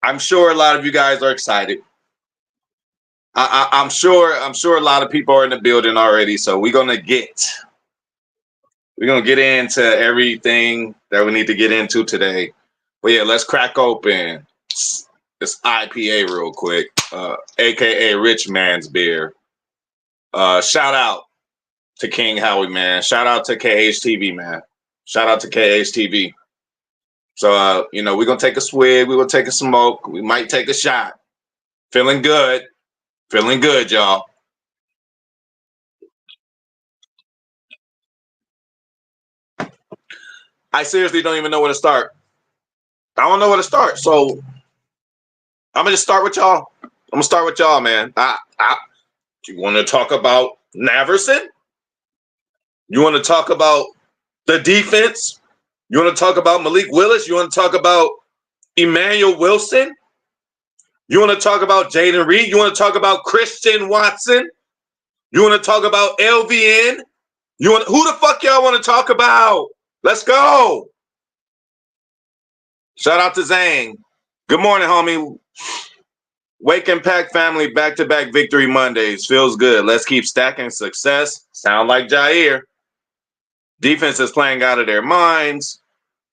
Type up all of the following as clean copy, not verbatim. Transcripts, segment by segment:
I'm sure a lot of you guys are excited. I'm sure a lot of people are in the building already. So we're gonna get into everything that we need to get into today. But yeah, let's crack open this IPA real quick, aka Rich Man's Beer. Shout out to King Howie, man. Shout out to KHTV, man. Shout out to KHTV. So we're gonna take a swig, we're gonna take a smoke, we might take a shot. Feeling good. Feeling good, y'all. I seriously don't even know where to start. I don't know where to start. So I'm gonna just start with y'all. I'm gonna start with y'all, man. You want to talk about Naverson? You want to talk about the defense? You want to talk about Malik Willis? You want to talk about Emmanuel Wilson? You want to talk about Jaden Reed? You want to talk about Christian Watson? You want to talk about LVN? Who the fuck y'all want to talk about? Let's go. Shout out to Zane. Good morning, homie. Wake and Pack family, back-to-back victory Mondays. Feels good. Let's keep stacking success. Sound like Jair. Defense is playing out of their minds.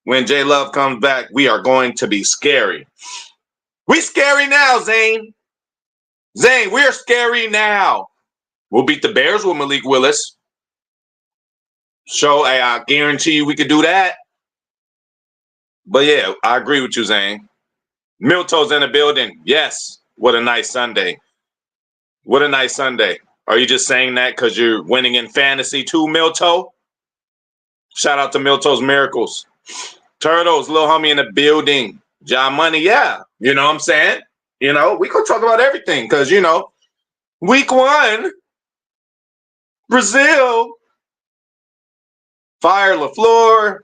When J Love comes back, we are going to be scary. We scary now, Zane. Zane, we're scary now. We'll beat the Bears with Malik Willis. So I guarantee you we could do that. But yeah, I agree with you, Zane. Milto's in the building. Yes. What a nice Sunday. What a nice Sunday. Are you just saying that because you're winning in fantasy too, Milto? Shout out to Milto's Miracles. Turtles, little homie in the building. John Money, yeah. You know what I'm saying? We could talk about everything because, week 1, Brazil, fire LaFleur.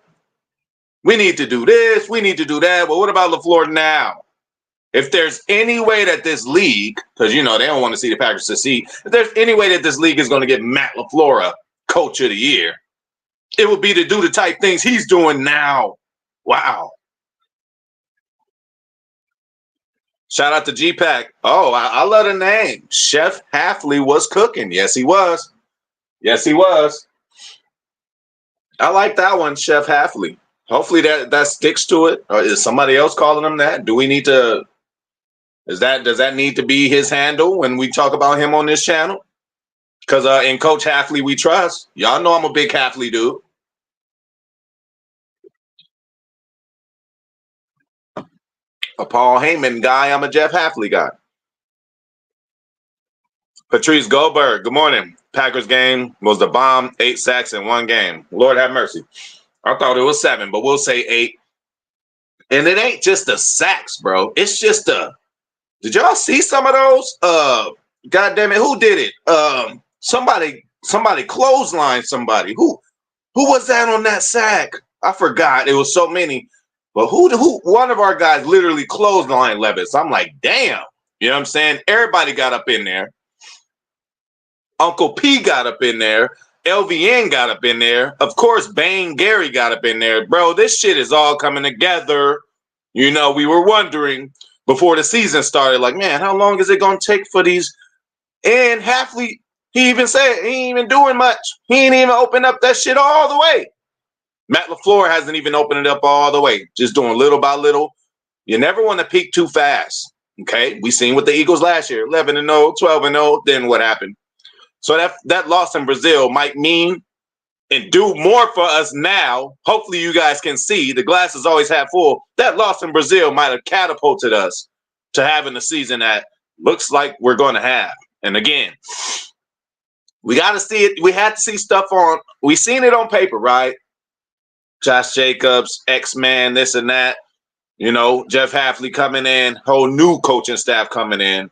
We need to do this. We need to do that. But what about LaFleur now? If there's any way that this league, because, they don't want to see the Packers succeed, if there's any way that this league is going to get Matt LaFleur Coach of the Year, it would be to do the type things he's doing now. Wow. Shout out to G-Pack. Oh, I love the name. Chef Hafley was cooking. Yes, he was. Yes, he was. I like that one, Chef Hafley. Hopefully that sticks to it. Or is somebody else calling him that? Do we need to... Does that need to be his handle when we talk about him on this channel? Because in Coach Hafley we trust. Y'all know I'm a big Hafley dude. A Paul Heyman guy. I'm a Jeff Hafley guy. Patrice Goldberg. Good morning. Packers game was the bomb. 8 sacks in one game. Lord have mercy. I thought it was 7, but we'll say 8. And it ain't just the sacks, bro. It's just Did y'all see some of those? God damn it, who did it? Somebody clotheslined somebody. Who was that on that sack? I forgot. It was so many. But who one of our guys literally clotheslined Levis. I'm like, damn. You know what I'm saying? Everybody got up in there. Uncle P got up in there. LVN got up in there. Of course, Bane Gary got up in there. Bro, this shit is all coming together. We were wondering before the season started, like, man, how long is it going to take for these? And Hafley, he even said he ain't even doing much. He ain't even opened up that shit all the way. Matt LaFleur hasn't even opened it up all the way. Just doing little by little. You never want to peak too fast. Okay? We seen with the Eagles last year, 11-0, 12-0. Then what happened? So that loss in Brazil might mean and do more for us now. Hopefully you guys can see the glass is always half full. That loss in Brazil might have catapulted us to having the season that looks like we're going to have. And again, we got to see it. We had to see stuff we seen it on paper, right? Josh Jacobs, X-Man, this and that. Jeff Hafley coming in, whole new coaching staff coming in,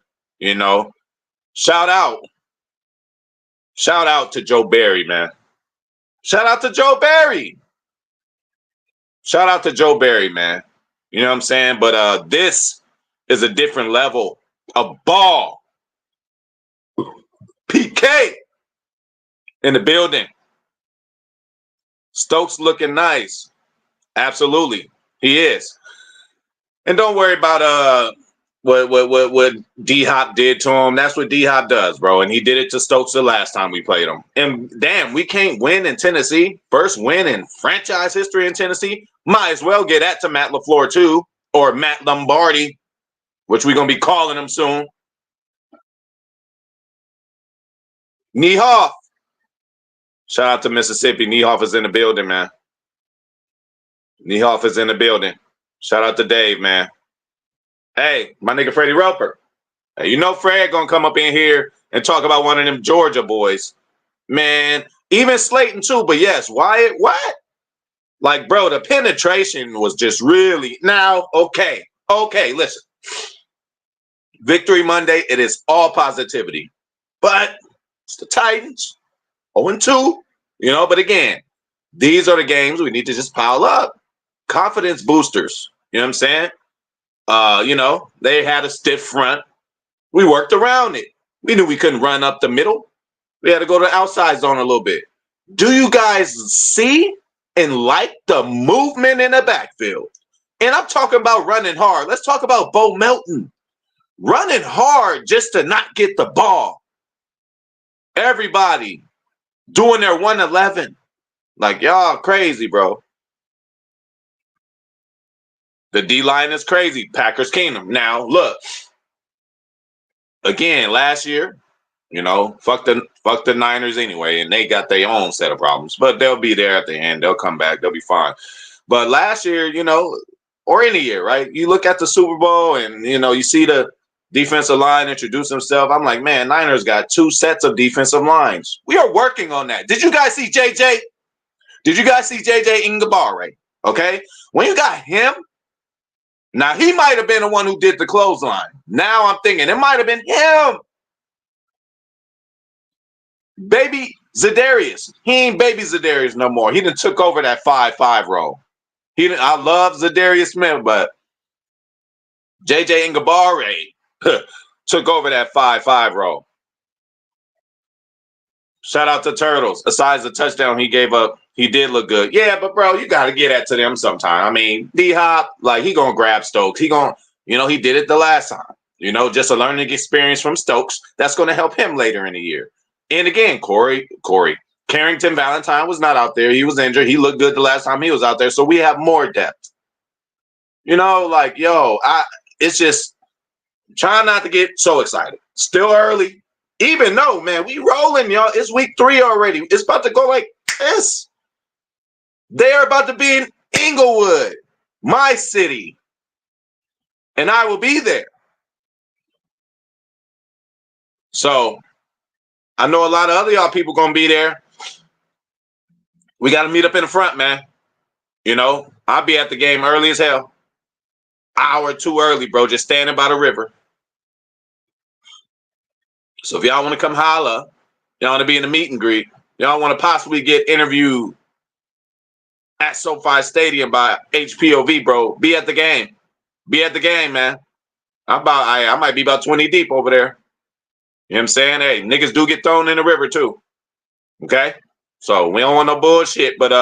Shout out to Joe Barry, man. Shout out to Joe Barry. Shout out to Joe Barry, man. You know what I'm saying? But this is a different level of ball. PK in the building. Stokes looking nice. Absolutely. He is. And don't worry about what D Hop did to him. That's what D Hop does, bro. And he did it to Stokes the last time we played him. And damn, we can't win in Tennessee. First win in franchise history in Tennessee. Might as well get that to Matt LaFleur too, or Matt Lombardi, which we're gonna be calling him soon. Niehoff. Shout out to Mississippi. Niehoff is in the building, man. Niehoff is in the building. Shout out to Dave, man. Hey, my nigga Freddie Roper. Hey, you know Fred gonna come up in here and talk about one of them Georgia boys. Man, even Slayton too, but yes, Wyatt, what? Like, bro, the penetration was just really now, okay, listen. Victory Monday, it is all positivity. But it's the Titans. 0-2, but again, these are the games we need to just pile up. Confidence boosters. You know what I'm saying? They had a stiff front. We worked around it. We knew we couldn't run up the middle. We had to go to the outside zone a little bit. Do you guys see and like the movement in the backfield? And I'm talking about running hard. Let's talk about Bo Melton. Running hard just to not get the ball. Everybody doing their 111. Like, y'all crazy, bro. The D-line is crazy. Packers Kingdom. Now, look. Again, last year, fuck the Niners anyway, and they got their own set of problems. But they'll be there at the end. They'll come back. They'll be fine. But last year, or any year, right? You look at the Super Bowl and, you see the defensive line introduce himself. I'm like, man, Niners got 2 sets of defensive lines. We are working on that. Did you guys see JJ? Did you guys see JJ Ingabare? Okay? When you got him, now he might have been the one who did the clothesline. Now I'm thinking it might have been him. Baby Za'Darius. He ain't baby Za'Darius no more. He done took over that 5-5 role. I love Za'Darius Smith, but JJ Ingabare took over that 5-5 role. Shout out to Turtles. Besides the touchdown he gave up, he did look good. Yeah, but bro, you got to get that to them sometime. I mean, D-Hop, like, he going to grab Stokes. He going to, he did it the last time. Just a learning experience from Stokes. That's going to help him later in the year. And again, Corey, Carrington Valentine was not out there. He was injured. He looked good the last time he was out there. So we have more depth. It's just trying not to get so excited. Still early. Even though, man, we rolling, y'all. It's week 3 already. It's about to go like this. They are about to be in Inglewood, my city. And I will be there. So I know a lot of other y'all people going to be there. We got to meet up in the front, man. I'll be at the game early as hell. Hour too early, bro. Just standing by the river. So if y'all want to come holla, y'all want to be in the meet and greet, y'all want to possibly get interviewed at SoFi Stadium by HPOV, bro, be at the game. Be at the game, man. I might be about 20 deep over there. You know what I'm saying? Hey, niggas do get thrown in the river too. Okay? So we don't want no bullshit, but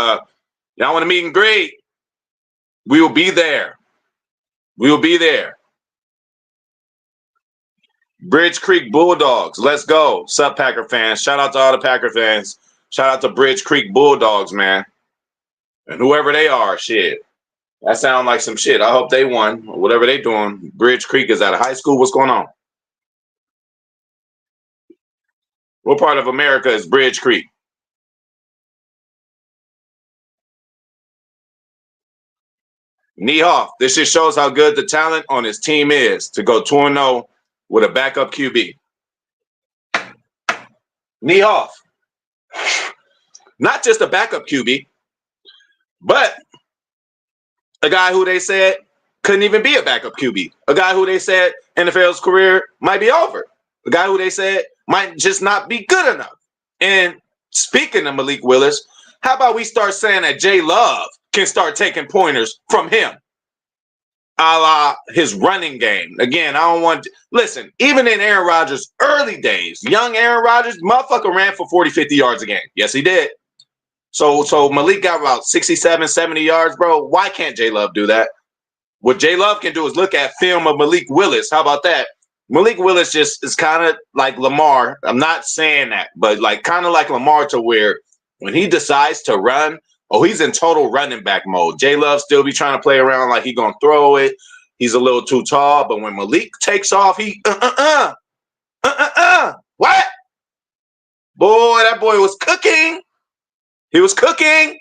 y'all want to meet and greet? We will be there. We will be there. Bridge Creek Bulldogs. Let's go. Sup, Packer fans. Shout out to all the Packer fans. Shout out to Bridge Creek Bulldogs, man. And whoever they are, shit. That sounds like some shit. I hope they won. Whatever they doing. Bridge Creek is at a high school. What's going on? What part of America is Bridge Creek? Niehoff. This just shows how good the talent on his team is to go 2-0 with a backup QB. Niehoff. Not just a backup QB, but a guy who they said couldn't even be a backup QB. A guy who they said NFL's career might be over. A guy who they said might just not be good enough. And speaking of Malik Willis, how about we start saying that Jay Love can start taking pointers from him? A la his running game. Again, I don't want to listen, even in Aaron Rodgers' early days, young Aaron Rodgers, motherfucker ran for 40, 50 yards a game. Yes, he did. So Malik got about 67, 70 yards, bro. Why can't J Love do that? What J Love can do is look at film of Malik Willis. How about that? Malik Willis just is kind of like Lamar. I'm not saying that, but like kind of like Lamar to where when he decides to run, he's in total running back mode. J Love still be trying to play around like he gonna throw it. He's a little too tall, but when Malik takes off, he what? Boy, that boy was cooking. He was cooking.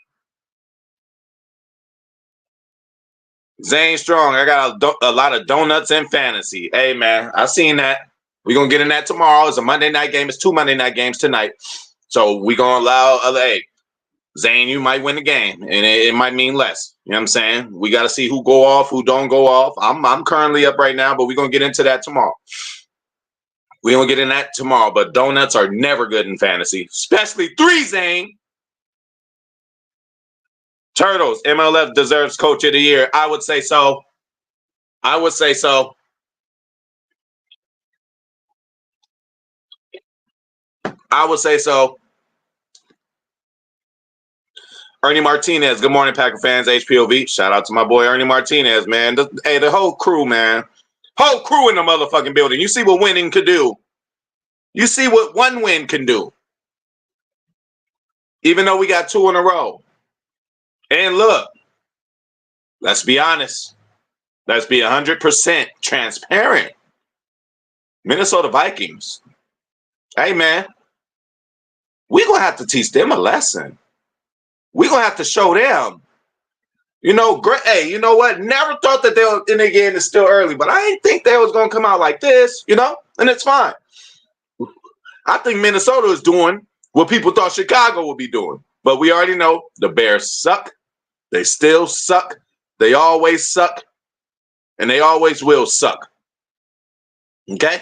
Zane Strong, I got a lot of donuts in fantasy. Hey, man, I seen that. We're going to get in that tomorrow. It's a Monday night game. It's 2 Monday night games tonight. So we're going to allow hey, Zane, you might win the game, and it might mean less. You know what I'm saying? We got to see who go off, who don't go off. I'm currently up right now, but we're going to get into that tomorrow. We're going to get in that tomorrow, but donuts are never good in fantasy, especially 3, Zane. Turtles, MLF deserves Coach of the Year. I would say so. I would say so. I would say so. Ernie Martinez, good morning, Packer fans, HPOV. Shout out to my boy Ernie Martinez, man. The whole crew, man. Whole crew in the motherfucking building. You see what winning could do. You see what one win can do. Even though we got 2 in a row. And look, let's be honest. Let's be 100% transparent. Minnesota Vikings. Hey, man. We're going to have to teach them a lesson. We're going to have to show them. You know, great. Hey, you know what? Never thought that they were in the game. It's still early, but I didn't think they was going to come out like this, you know? And it's fine. I think Minnesota is doing what people thought Chicago would be doing. But we already know the Bears suck. They still suck. They always suck. And they always will suck. Okay?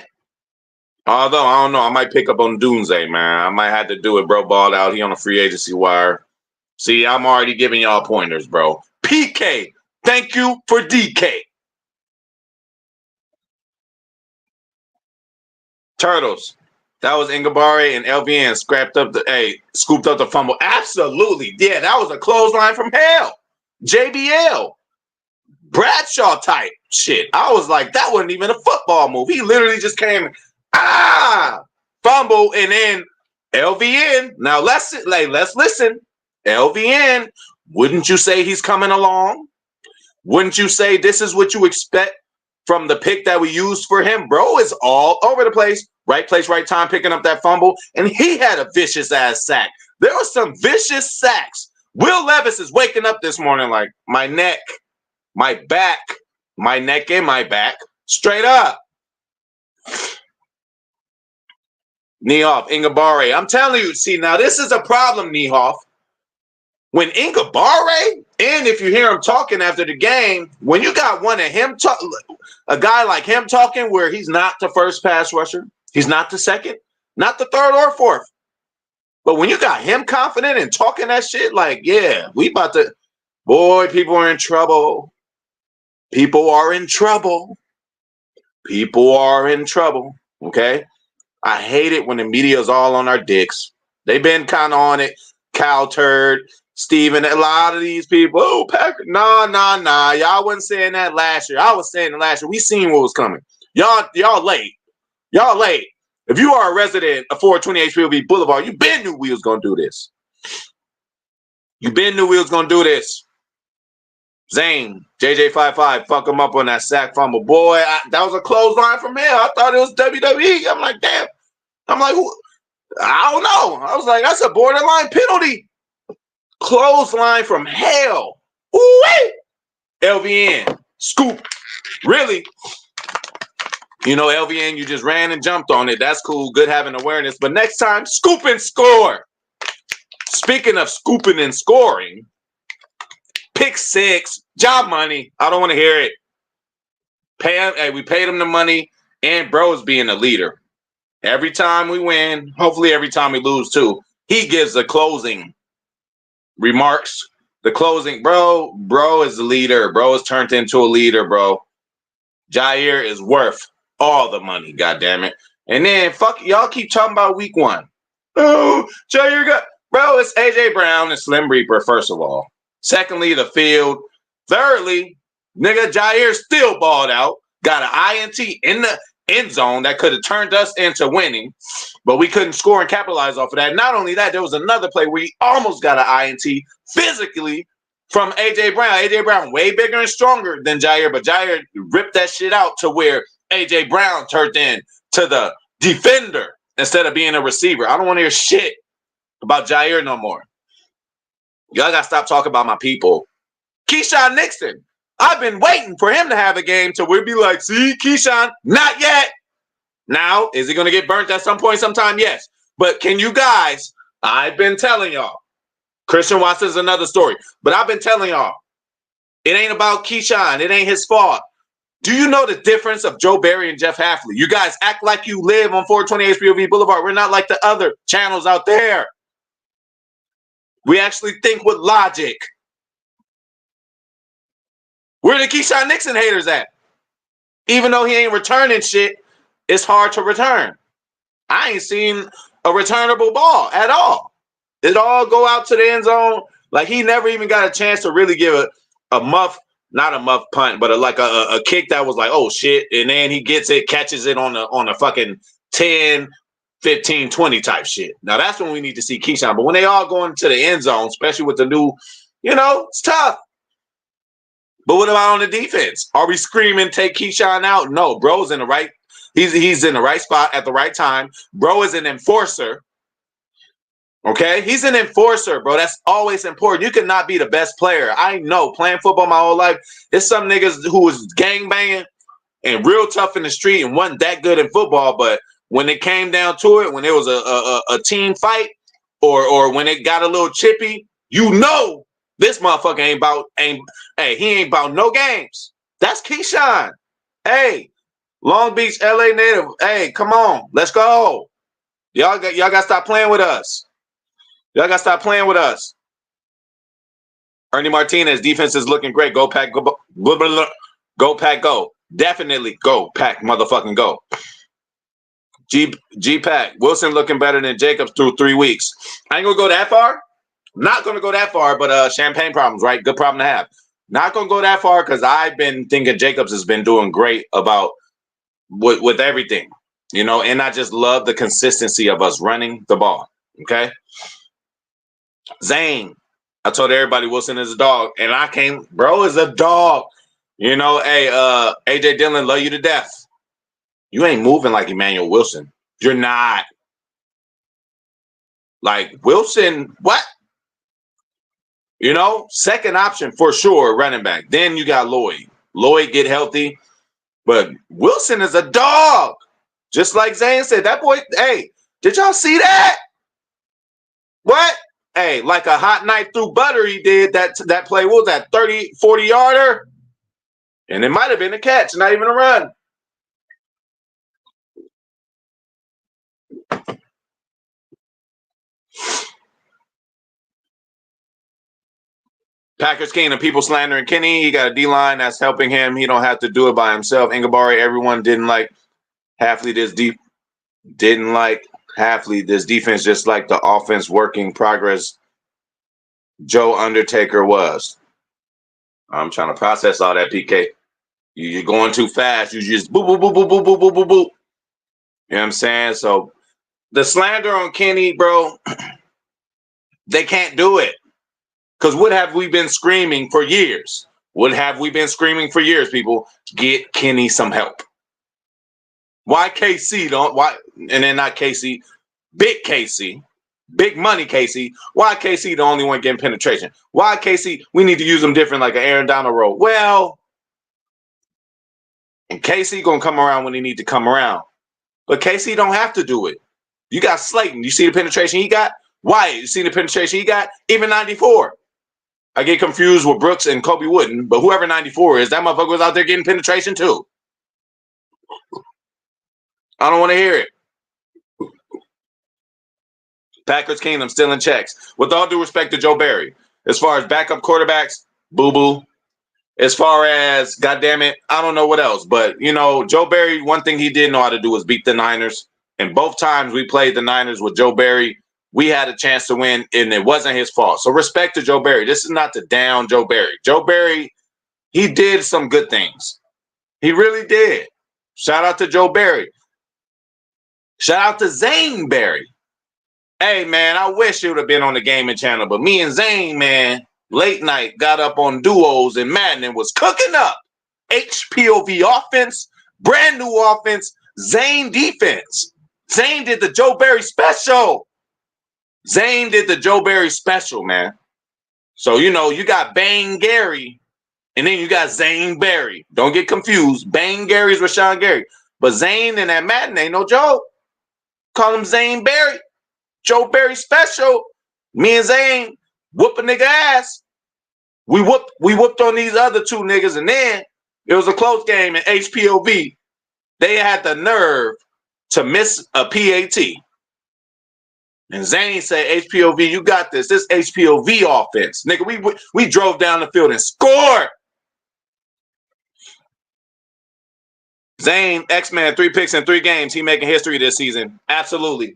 Although, I don't know. I might pick up on Doomsday, man. I might have to do it, bro. Balled out. He on a free agency wire. See, I'm already giving y'all pointers, bro. PK, thank you for DK. Turtles. That was Ngabare and LVN scooped up the fumble. Absolutely. Yeah, that was a clothesline from hell. JBL. Bradshaw type shit. I was like, that wasn't even a football move. He literally just came, fumble, and then LVN. Now let's listen. LVN, wouldn't you say he's coming along? Wouldn't you say this is what you expect from the pick that we used for him? Bro is all over the place. Right place, right time, picking up that fumble. And he had a vicious ass sack. There were some vicious sacks. Will Levis is waking up this morning like, my neck, my back, my neck and my back, straight up. Niehoff, Ngabare. I'm telling you, see, now this is a problem, Niehoff. When Ngabare, and if you hear him talking after the game, when you got one of him, a guy like him talking where he's not the first pass rusher, he's not the second, not the third or fourth. But when you got him confident and talking that shit, like, yeah, we about to, boy, people are in trouble. People are in trouble. People are in trouble, okay? I hate it when the media is all on our dicks. They've been kind of on it. Cow Turd, Steven, a lot of these people, oh, Packer, nah. Y'all wasn't saying that last year. I was saying it last year. We seen what was coming. Y'all late. Y'all late. If you are a resident of 420 HPOV Boulevard, you been knew we was going to do this. You been knew we was going to do this. Zane, JJ55, fuck him up on that sack fumble. Boy, that was a clothesline from hell. I thought it was WWE. I'm like, damn. I'm like, I don't know. I was like, that's a borderline penalty. Clothesline from hell. Ooh-wee. LVN, scoop. Really? You know, LVN, you just ran and jumped on it. That's cool. Good having awareness. But next time, scoop and score. Speaking of scooping and scoring, pick 6, job money. I don't want to hear it. Pay him. Hey, we paid him the money, and bro's being a leader. Every time we win, hopefully every time we lose too, he gives the closing remarks. The closing, bro is the leader. Bro is turned into a leader, bro. Jair is worth all the money, goddammit. And then fuck y'all keep talking about week 1. Oh, Jair got bro, it's AJ Brown and Slim Reaper, first of all. Secondly, the field. Thirdly, Nigga, Jair still balled out. Got an INT in the end zone that could have turned us into winning, but we couldn't score and capitalize off of that. Not only that, there was another play where he almost got an INT physically from A.J. Brown. A.J. Brown way bigger and stronger than Jair, but Jair ripped that shit out to where A.J. Brown turned in to the defender instead of being a receiver. I don't want to hear shit about Jair no more. Y'all got to stop talking about my people. Keyshawn Nixon. I've been waiting for him to have a game to we'd be like, see, Keyshawn, not yet. Now, is he going to get burnt at some point sometime? Yes. But can you guys, I've been telling y'all, Christian Watson's another story, but I've been telling y'all, it ain't about Keyshawn. It ain't his fault. Do you know the difference of Joe Barry and Jeff Hafley? You guys act like you live on 420 HPOV Boulevard. We're not like the other channels out there. We actually think with logic. Where the Keyshawn Nixon haters at? Even though he ain't returning shit, it's hard to return. I ain't seen a returnable ball at all. It all go out to the end zone. Like he never even got a chance to really give a muff, not a muff punt, but a kick that was like, oh shit. And then he gets it, catches it on the fucking 10, 15, 20 type shit. Now that's when we need to see Keyshawn. But when they all go into the end zone, especially with the new, it's tough. But what about on the defense? Are we screaming take Keyshawn out? No, bro's in the right. He's in the right spot at the right time. Bro is an enforcer. Okay, he's an enforcer, bro. That's always important. You cannot be the best player. I know playing football my whole life. There's some niggas who was gang banging and real tough in the street and wasn't that good in football. But when it came down to it, when it was a team fight or when it got a little chippy, this motherfucker he ain't about no games. That's Keyshawn. Hey, Long Beach, LA native. Hey, come on. Let's go. Y'all got to stop playing with us. Y'all got to stop playing with us. Ernie Martinez, defense is looking great. Go Pack, go. Go Pack, go. Definitely go Pack, motherfucking go. G Pack, Wilson looking better than Jacobs through 3 weeks. I ain't going to go that far. Not going to go that far, but champagne problems, right? Good problem to have. Not going to go that far because I've been thinking Jacobs has been doing great about with everything, and I just love the consistency of us running the ball, okay? Zane, I told everybody Wilson is a dog, and bro is a dog. Hey, AJ Dillon, love you to death. You ain't moving like Emmanuel Wilson. You're not. Like Wilson, what? Second option for sure, running back. Then you got Lloyd. Lloyd get healthy. But Wilson is a dog. Just like Zane said, that boy, hey, did y'all see that? What? Hey, like a hot knife through butter he did that play. What was that, 30, 40-yarder? And it might have been a catch, not even a run. Packers King and people slandering Kenny. He got a D-line that's helping him. He don't have to do it by himself. Ingabari, everyone didn't like Hafley this defense, just like the offense working progress Joe Undertaker was. I'm trying to process all that, PK. You're going too fast. You just boop, boop, boop, boop, boop, boop, boop, boop, boop. You know what I'm saying? So the slander on Kenny, bro, they can't do it. Because what have we been screaming for years? People? Get Kenny some help. Why KC don't? Why? And then not KC, big money KC. Why KC the only one getting penetration? Why KC? We need to use them different, like an Aaron Donald role. Well, and KC gonna come around when he need to come around, but KC don't have to do it. You got Slayton. You see the penetration he got. Wyatt. You see the penetration he got. Even 94. I get confused with Brooks and Kobe Wooden, but whoever 94 is, that motherfucker was out there getting penetration too. I don't want to hear it. Packers Kingdom still in checks. With all due respect to Joe Barry, as far as backup quarterbacks, boo-boo. As far as, goddamn it, I don't know what else. But, Joe Barry, one thing he did know how to do was beat the Niners. And both times we played the Niners with Joe Barry, we had a chance to win, and it wasn't his fault. So respect to Joe Barry. This is not to down Joe Barry. Joe Barry He did some good things. He really did. Shout out to Joe Barry. Shout out to Zane Barry. Hey, man, I wish you would have been on the gaming channel, but me and Zane, man, late night got up on duos and Madden and was cooking up. HPOV offense, brand new offense, Zane defense. Zane did the Joe Barry special. Zane did the Joe Barry special, man. So, you know, you got Bang Gary, and then you got Zane Barry. Don't get confused. Bang Gary's Rashawn Gary. But Zane and that Madden ain't no joke. Call him Zane Barry. Joe Barry special. Me and Zane whoop a nigga ass. We whooped on these other two niggas, and then it was a close game in HPOV. They had the nerve to miss a PAT. And Zane said, HPOV, you got this. This HPOV offense. Nigga, we drove down the field and scored. Zane, X-Man, 3 picks in 3 games. He making history this season. Absolutely.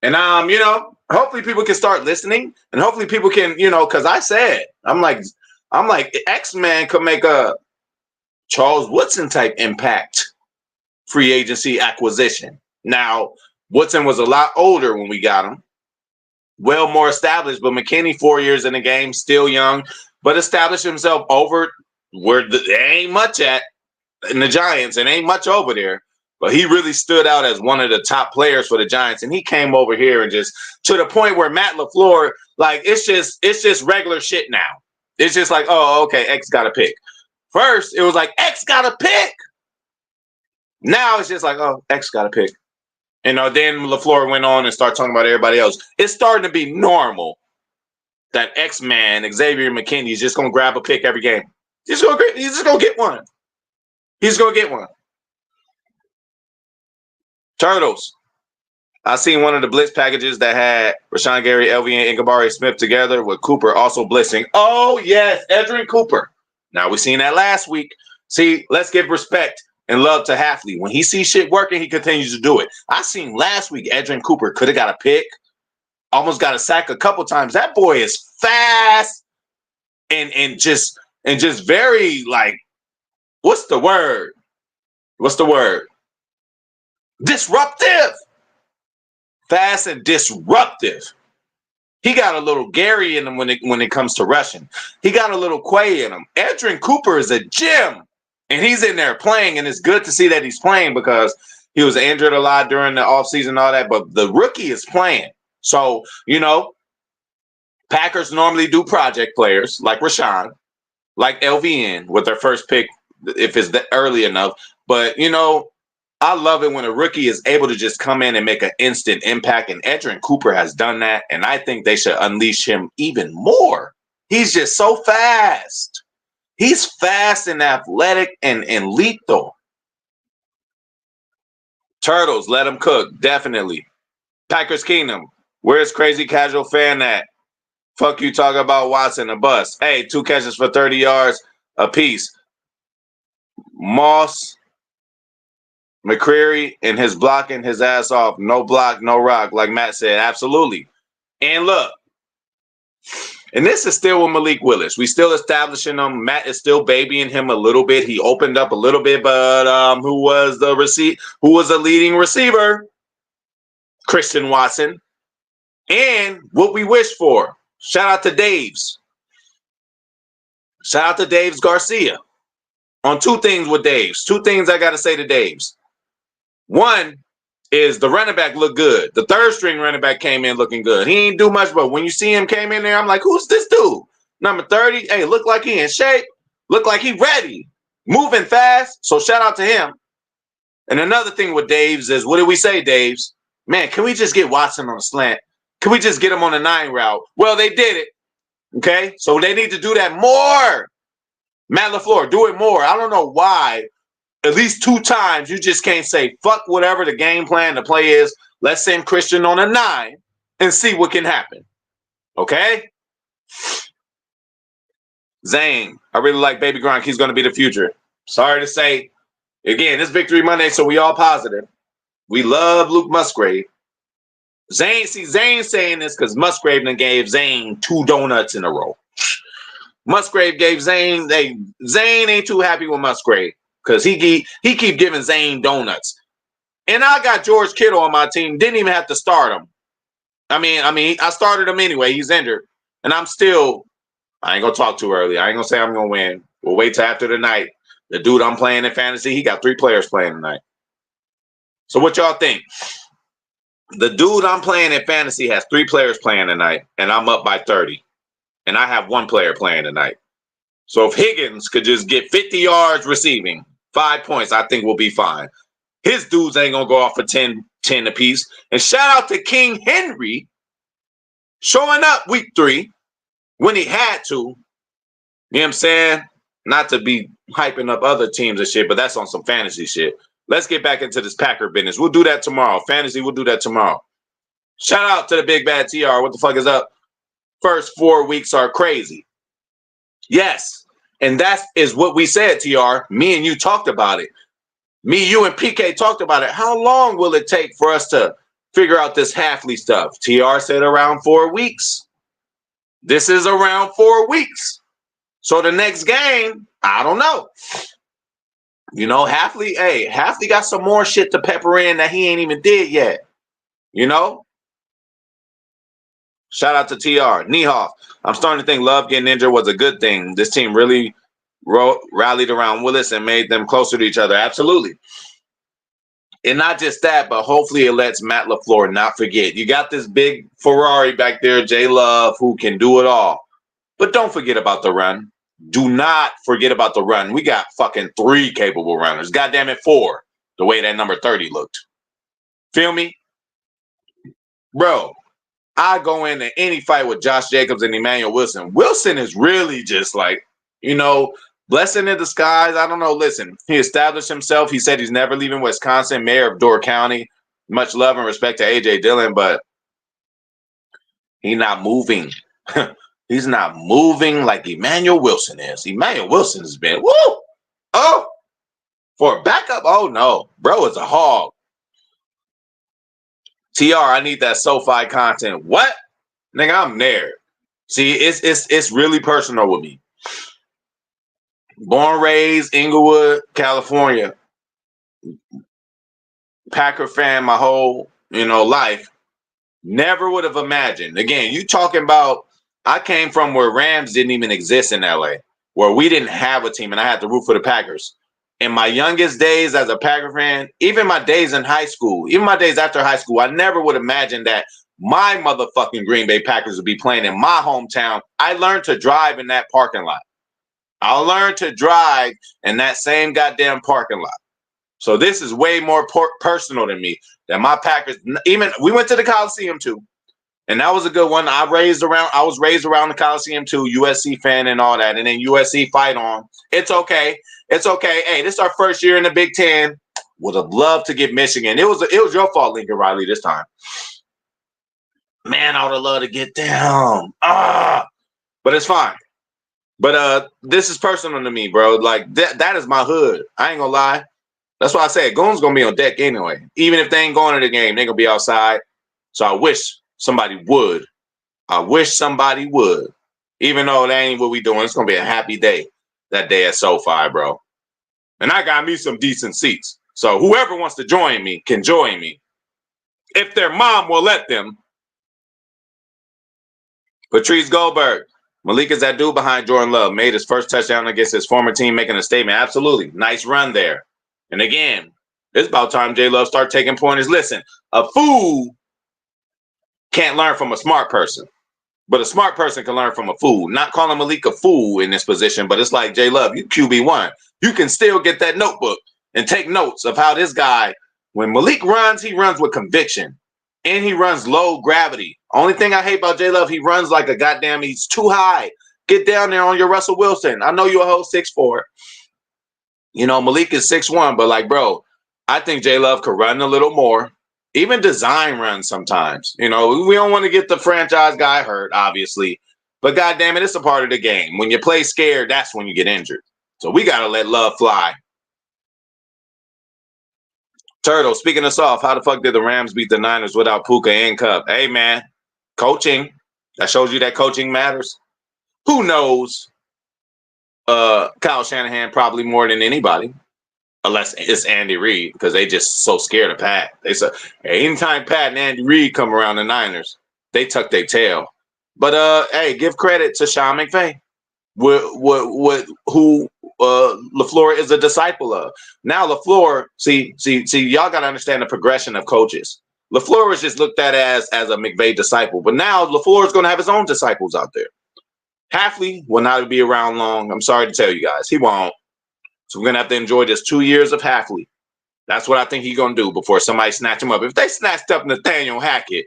And, you know, hopefully people can start listening. And hopefully people can, you know, because I said, I'm like, X-Man could make a Charles Woodson type impact free agency acquisition. Now, Woodson was a lot older when we got him. Well, more established, but McKinney, 4 years in the game, still young, but established himself over where there ain't much at in the Giants, and ain't much over there. But he really stood out as one of the top players for the Giants, and he came over here and just to the point where Matt LaFleur, like, it's just regular shit now. It's just like, oh, okay, X got a pick. First, it was like, X got a pick. Now it's just like, oh, X got a pick. You know, then LaFleur went on and started talking about everybody else. It's starting to be normal that X-Man, Xavier McKinney, is just going to grab a pick every game. He's just going to get one. He's going to get one. Turtles. I seen one of the blitz packages that had Rashawn Gary, LV, and Ingabari Smith together with Cooper also blitzing. Oh, yes, Edrin Cooper. Now, we seen that last week. See, let's give respect and love to Hafley. When he sees shit working, he continues to do it. I seen last week Edrin Cooper could have got a pick, almost got a sack a couple times. That boy is fast and just very, like, what's the word? Disruptive. Fast and disruptive. He got a little Gary in him when it comes to rushing. He got a little Quay in him. Edrin Cooper is a gem, and he's in there playing, and it's good to see that he's playing because he was injured a lot during the offseason and all that, but the rookie is playing. So, you know, Packers normally do project players like Rashawn, like LVN with their first pick if it's early enough. But, you know, I love it when a rookie is able to just come in and make an instant impact, and Edrin Cooper has done that, and I think they should unleash him even more. He's just so fast. He's fast and athletic and lethal. Turtles, let him cook, definitely. Packers Kingdom, where's Crazy Casual Fan at? Fuck you talking about Watson, a bust. Hey, 2 catches for 30 yards apiece. Moss, McCreary, and his blocking his ass off. No block, no rock, like Matt said. Absolutely. And look, and this is still with Malik Willis. We still establishing him. Matt is still babying him a little bit. He opened up a little bit, but who was the leading receiver? Christian Watson. And what we wish for. Shout out to Daves. Shout out to Daves Garcia. On 2 things with Daves. 2 things I got to say to Daves. One is the running back looked good. The 3rd string running back came in looking good. He ain't do much, but when you see him came in there, I'm like, who's this dude? Number 30. Hey, look like he in shape. Look like he ready. Moving fast. So shout out to him. And another thing with Daves is, what did we say, Daves? Man, can we just get Watson on a slant? Can we just get him on a 9 route? Well, they did it. Okay? So they need to do that more. Matt LaFleur, do it more. I don't know why. At least 2 times, you just can't say, fuck whatever the game plan, the play is. Let's send Christian on a 9 and see what can happen. Okay? Zane, I really like Baby Gronk. He's going to be the future. Sorry to say. Again, it's Victory Monday, so we all positive. We love Luke Musgrave. Zane saying this because Musgrave done gave Zane 2 donuts in a row. Musgrave gave Zane. Zane ain't too happy with Musgrave because he keep giving Zane donuts. And I got George Kittle on my team. Didn't even have to start him. I mean, I started him anyway. He's injured, and I ain't gonna talk too early. I ain't gonna say I'm gonna win. We'll wait till after the night. The dude I'm playing in fantasy, he got 3 players playing tonight. So what y'all think? The dude I'm playing in fantasy has 3 players playing tonight, and I'm up by 30. And I have 1 player playing tonight. So if Higgins could just get 50 yards receiving, 5 points, I think we'll be fine. His dudes ain't going to go off for 10 apiece. And shout out to King Henry showing up week 3 when he had to. You know what I'm saying? Not to be hyping up other teams and shit, but that's on some fantasy shit. Let's get back into this Packer business. We'll do that tomorrow. Fantasy, we'll do that tomorrow. Shout out to the big bad TR. What the fuck is up? First 4 weeks are crazy. Yes. And that is what we said, TR. Me and you talked about it. Me, you, and PK talked about it. How long will it take for us to figure out this Halfley stuff? TR said around 4 weeks. This is around 4 weeks. So the next game, I don't know. You know, Halfley got some more shit to pepper in that he ain't even did yet. You know? Shout out to TR. Niehoff. I'm starting to think Love getting injured was a good thing. This team really rallied around Willis and made them closer to each other. Absolutely. And not just that, but hopefully it lets Matt LaFleur not forget. You got this big Ferrari back there, J Love, who can do it all. But don't forget about the run. Do not forget about the run. We got fucking 3 capable runners. Goddamn it, 4. The way that number 30 looked. Feel me? Bro, I go into any fight with Josh Jacobs and Emmanuel Wilson. Wilson is really just like, you know, blessing in disguise. I don't know. Listen, he established himself. He said he's never leaving Wisconsin, mayor of Door County. Much love and respect to A.J. Dillon, but he's not moving. He's not moving like Emmanuel Wilson is. Emmanuel Wilson has been, woo! Oh, for a backup? Oh, no. Bro is a hog. TR, I need that SoFi content. What? Nigga, I'm there. See, it's really personal with me. Born, raised, Inglewood, California. Packer fan my whole, life. Never would have imagined. Again, you talking about, I came from where Rams didn't even exist in LA, where we didn't have a team and I had to root for the Packers. In my youngest days as a Packer fan, even my days in high school, even my days after high school, I never would imagine that my motherfucking Green Bay Packers would be playing in my hometown. I learned to drive in that parking lot. I learned to drive in that same goddamn parking lot. So this is way more personal than me. That my Packers, even we went to the Coliseum too. And that was a good one. I was raised around the Coliseum too, USC fan and all that. And then USC fight on. It's okay. It's okay. Hey, this is our first year in the Big Ten. Would have loved to get Michigan. It was your fault, Lincoln Riley, this time. Man, I would have loved to get down. But it's fine. But this is personal to me, bro. Like that is my hood. I ain't gonna lie. That's why I say Goon's gonna be on deck anyway. Even if they ain't going to the game, they're gonna be outside. So I wish somebody would. Even though that ain't what we doing, it's gonna be a happy day that day at SoFi, bro. And I got me some decent seats. So whoever wants to join me can join me. If their mom will let them. Patrice Goldberg. Malik is that dude behind Jordan Love. Made his first touchdown against his former team, making a statement. Absolutely. Nice run there. And again, it's about time J Love start taking pointers. Listen, a fool can't learn from a smart person. But a smart person can learn from a fool. Not calling Malik a fool in this position, but it's like J Love, you QB1. You can still get that notebook and take notes of how this guy, when Malik runs, he runs with conviction. And he runs low gravity. Only thing I hate about J Love, he runs like a goddamn, he's too high. Get down there on your Russell Wilson. I know you're a whole 6'4". Malik is 6'1", but like, bro, I think J Love could run a little more. Even design runs sometimes. We don't want to get the franchise guy hurt, obviously. But goddamn it, it's a part of the game. When you play scared, that's when you get injured. So we got to let Love fly. Turtle, speaking us off, how the fuck did the Rams beat the Niners without Puka and Cup? Hey, man, coaching. That shows you that coaching matters. Who knows? Kyle Shanahan probably more than anybody, unless it's Andy Reid, because they just so scared of Pat. They said anytime Pat and Andy Reid come around the Niners, they tuck their tail. But hey, give credit to Sean McVay. Who LaFleur is a disciple of. Now LaFleur, see, y'all got to understand the progression of coaches. LaFleur was just looked at as a McVay disciple, but now LaFleur is going to have his own disciples out there. Hafley will not be around long. I'm sorry to tell you guys, he won't. So we're going to have to enjoy this 2 years of Hafley. That's what I think he's going to do before somebody snatch him up. If they snatched up Nathaniel Hackett,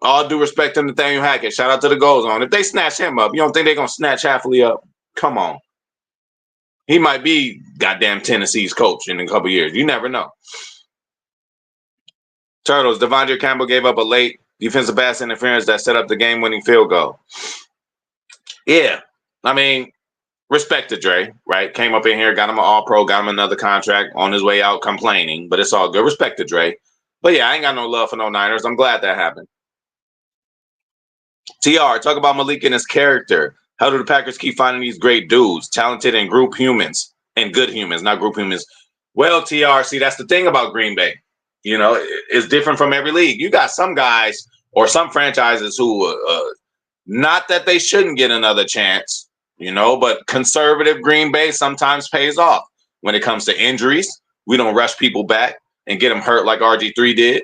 all due respect to Nathaniel Hackett, shout out to the Goals On. If they snatch him up, you don't think they're going to snatch Hafley up? Come on. He might be goddamn Tennessee's coach in a couple years. You never know. Turtles, Devondre Campbell gave up a late defensive pass interference that set up the game-winning field goal. Yeah. I mean, respect to Dre, right? Came up in here, got him an all-pro, got him another contract, on his way out complaining, but it's all good. Respect to Dre. But yeah, I ain't got no love for no Niners. I'm glad that happened. TR, talk about Malik and his character. How do the Packers keep finding these great dudes, talented and group humans, and good humans, not group humans? Well, TR, see, that's the thing about Green Bay. You know, it's different from every league. You got some guys or some franchises who, not that they shouldn't get another chance, you know, but conservative Green Bay sometimes pays off. When it comes to injuries, we don't rush people back and get them hurt like RG3 did.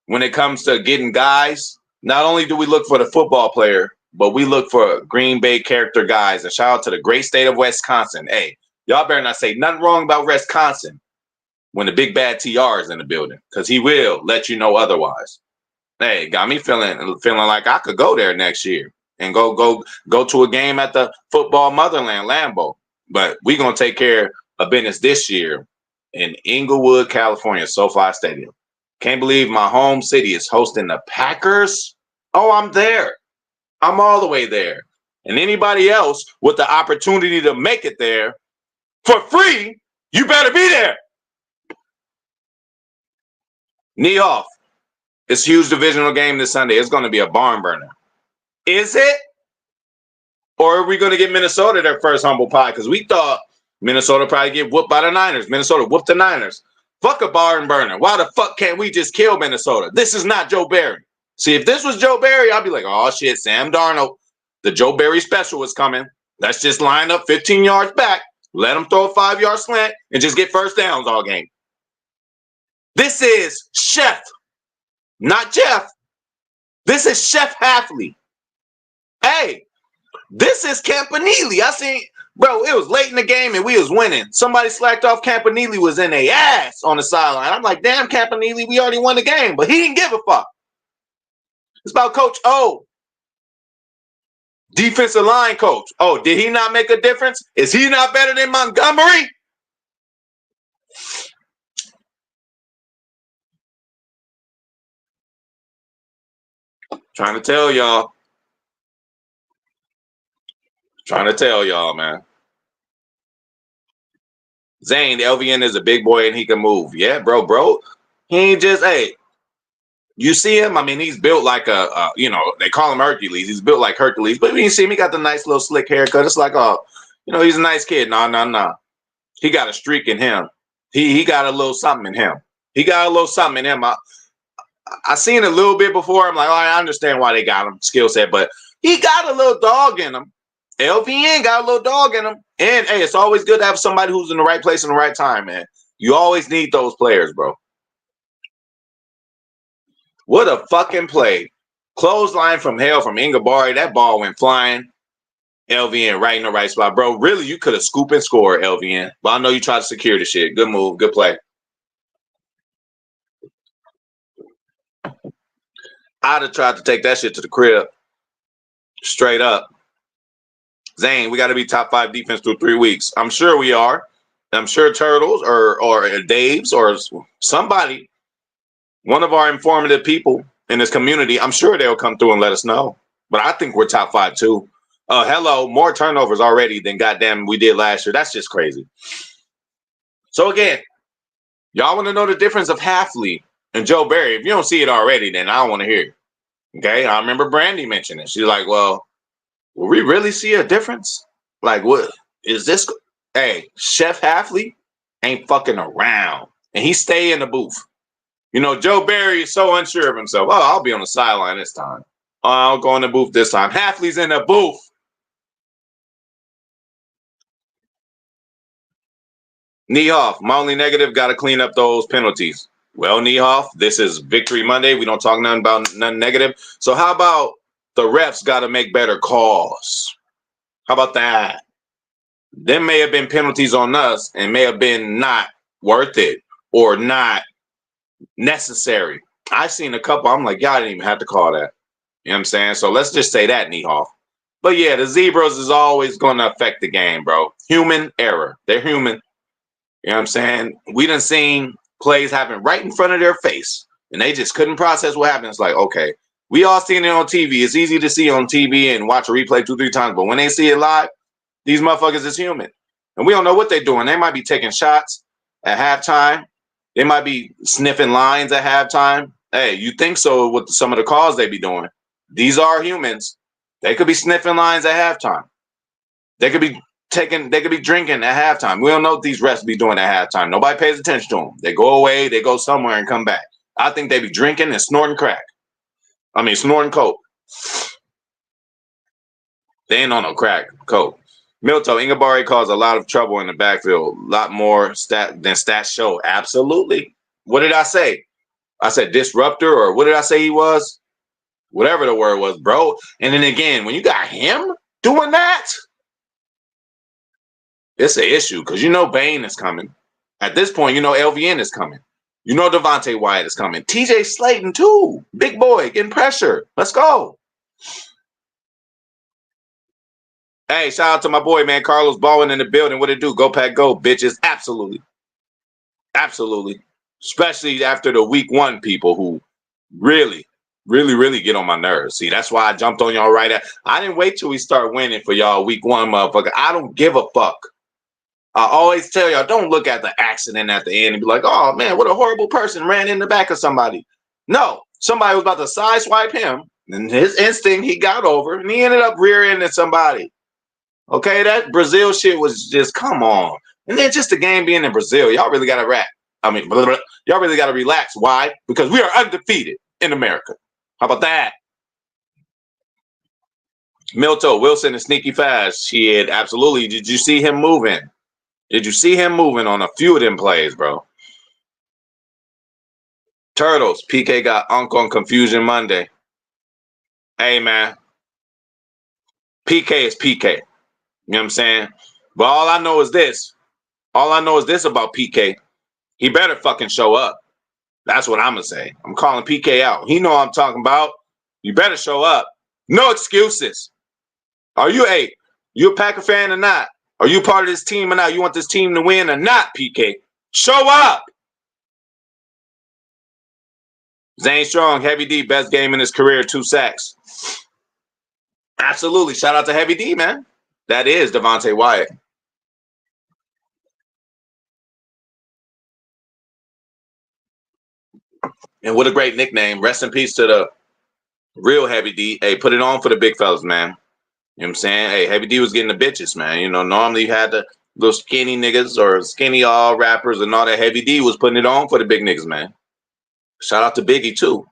When it comes to getting guys, not only do we look for the football player, but we look for Green Bay character guys. And shout out to the great state of Wisconsin. Hey, y'all better not say nothing wrong about Wisconsin when the big bad TR is in the building, because he will let you know otherwise. Hey, got me feeling like I could go there next year and go to a game at the football motherland, Lambeau. But we're going to take care of business this year in Inglewood, California, SoFi Stadium. Can't believe my home city is hosting the Packers. Oh, I'm there. I'm all the way there. And anybody else with the opportunity to make it there for free, you better be there. Knee off. It's a huge divisional game this Sunday. It's going to be a barn burner. Is it? Or are we going to get Minnesota their first humble pie? Because we thought Minnesota probably get whooped by the Niners. Minnesota whooped the Niners. Fuck a barn burner. Why the fuck can't we just kill Minnesota? This is not Joe Barry. See, if this was Joe Barry, I'd be like, oh, shit, Sam Darnold. The Joe Barry special is coming. Let's just line up 15 yards back, let him throw a 5-yard slant, and just get first downs all game. This is Chef, not Jeff. This is Chef Hafley. Hey, this is Campanile. I seen, bro, it was late in the game and we was winning. Somebody slacked off. Campanile was in their ass on the sideline. I'm like, damn, Campanile, we already won the game. But he didn't give a fuck. It's about Coach O. Defensive line coach. Oh, did he not make a difference? Is he not better than Montgomery? Trying to tell y'all. Man. Zane, LVN is a big boy and he can move. Yeah, bro. He ain't just, hey, you see him? I mean, he's built like a they call him Hercules. He's built like Hercules. But when you see him, he got the nice little slick haircut. It's like, he's a nice kid. No. He got a streak in him. He got a little something in him. I seen a little bit before. I'm like, I understand why they got him, skill set. But he got a little dog in him. LVN got a little dog in him. And, hey, it's always good to have somebody who's in the right place in the right time, man. You always need those players, bro. What a fucking play. Clothesline from hell from Ingabari. That ball went flying. LVN right in the right spot. Bro, really, you could have scooped and scored, LVN. But I know you tried to secure the shit. Good move. Good play. I'd have tried to take that shit to the crib. Straight up. Zane, we got to be top 5 defense through 3 weeks. I'm sure we are. I'm sure Turtles or Dave's or somebody, one of our informative people in this community, I'm sure they'll come through and let us know. But I think we're top 5 too. Hello, more turnovers already than goddamn we did last year. That's just crazy. So again, y'all want to know the difference of Hafley and Joe Barry? If you don't see it already, then I don't want to hear it. Okay, I remember Brandy mentioning it. She's like, well, will we really see a difference? Like, what is this? Hey, Chef Halfley ain't fucking around, and he stay in the booth. You know, Joe Barry is so unsure of himself. Oh, I'll be on the sideline this time. Oh, I'll go in the booth this time. Halfley's in the booth. Niehoff, my only negative, got to clean up those penalties. Well, Niehoff, this is Victory Monday. We don't talk nothing about nothing negative. So how about the refs got to make better calls? How about that? There may have been penalties on us and may have been not worth it or not necessary. I've seen a couple. I'm like, y'all didn't even have to call that. You know what I'm saying? So let's just say that, Niehoff. But yeah, the Zebras is always going to affect the game, bro. Human error. They're human. You know what I'm saying? We done seen plays happen right in front of their face, and they just couldn't process what happened. It's like, okay, we all seen it on TV. It's easy to see on TV and watch a replay 2-3 times, but when they see it live, these motherfuckers is human. And we don't know what they're doing. They might be taking shots at halftime. They might be sniffing lines at halftime. Hey, you think so with some of the calls they be doing. These are humans. They could be sniffing lines at halftime. They could be drinking at halftime. We don't know what these refs be doing at halftime. Nobody pays attention to them. They go away, they go somewhere and come back. I think they be drinking and snorting crack. I mean, snorting coke. They ain't on no crack, coke. Milto, Ingabari caused a lot of trouble in the backfield. A lot more than stats show. Absolutely. What did I say? I said disruptor, or what did I say he was? Whatever the word was, bro. And then again, when you got him doing that, it's an issue because you know Bain is coming. At this point, you know LVN is coming. You know Devontae Wyatt is coming. TJ Slayton too. Big boy, getting pressure. Let's go. Hey, shout out to my boy, man. Carlos Baldwin in the building. What it do? Go Pack Go, bitches. Absolutely. Absolutely. Especially after the week one people who really, really, really get on my nerves. See, that's why I jumped on y'all right at. I didn't wait till we start winning for y'all week one, motherfucker. I don't give a fuck. I always tell y'all, don't look at the accident at the end and be like, oh man, what a horrible person ran in the back of somebody. No, somebody was about to sideswipe him, and his instinct, he got over, and he ended up rear-ending somebody. Okay, that Brazil shit was just, come on. And then just the game being in Brazil, y'all really got to y'all really got to relax. Why? Because we are undefeated in America. How about that? Milto, Wilson is sneaky fast. Shit, absolutely. Did you see him moving? Did you see him moving on a few of them plays, bro? Turtles, PK got Unk on Confusion Monday. Hey, man. PK is PK. You know what I'm saying? But all I know is this. All I know is this about PK. He better fucking show up. That's what I'm going to say. I'm calling PK out. He know what I'm talking about. You better show up. No excuses. Are you you a Packer fan or not? Are you part of this team or not? You want this team to win or not, PK? Show up. Zane Strong, Heavy D, best game in his career, 2 sacks. Absolutely. Shout out to Heavy D, man. That is Devontae Wyatt. And what a great nickname. Rest in peace to the real Heavy D. Hey, put it on for the big fellas, man. You know what I'm saying? Hey, Heavy D was getting the bitches, man. You know, normally you had the little skinny niggas or skinny all rappers and all that. Heavy D was putting it on for the big niggas, man. Shout out to Biggie, too.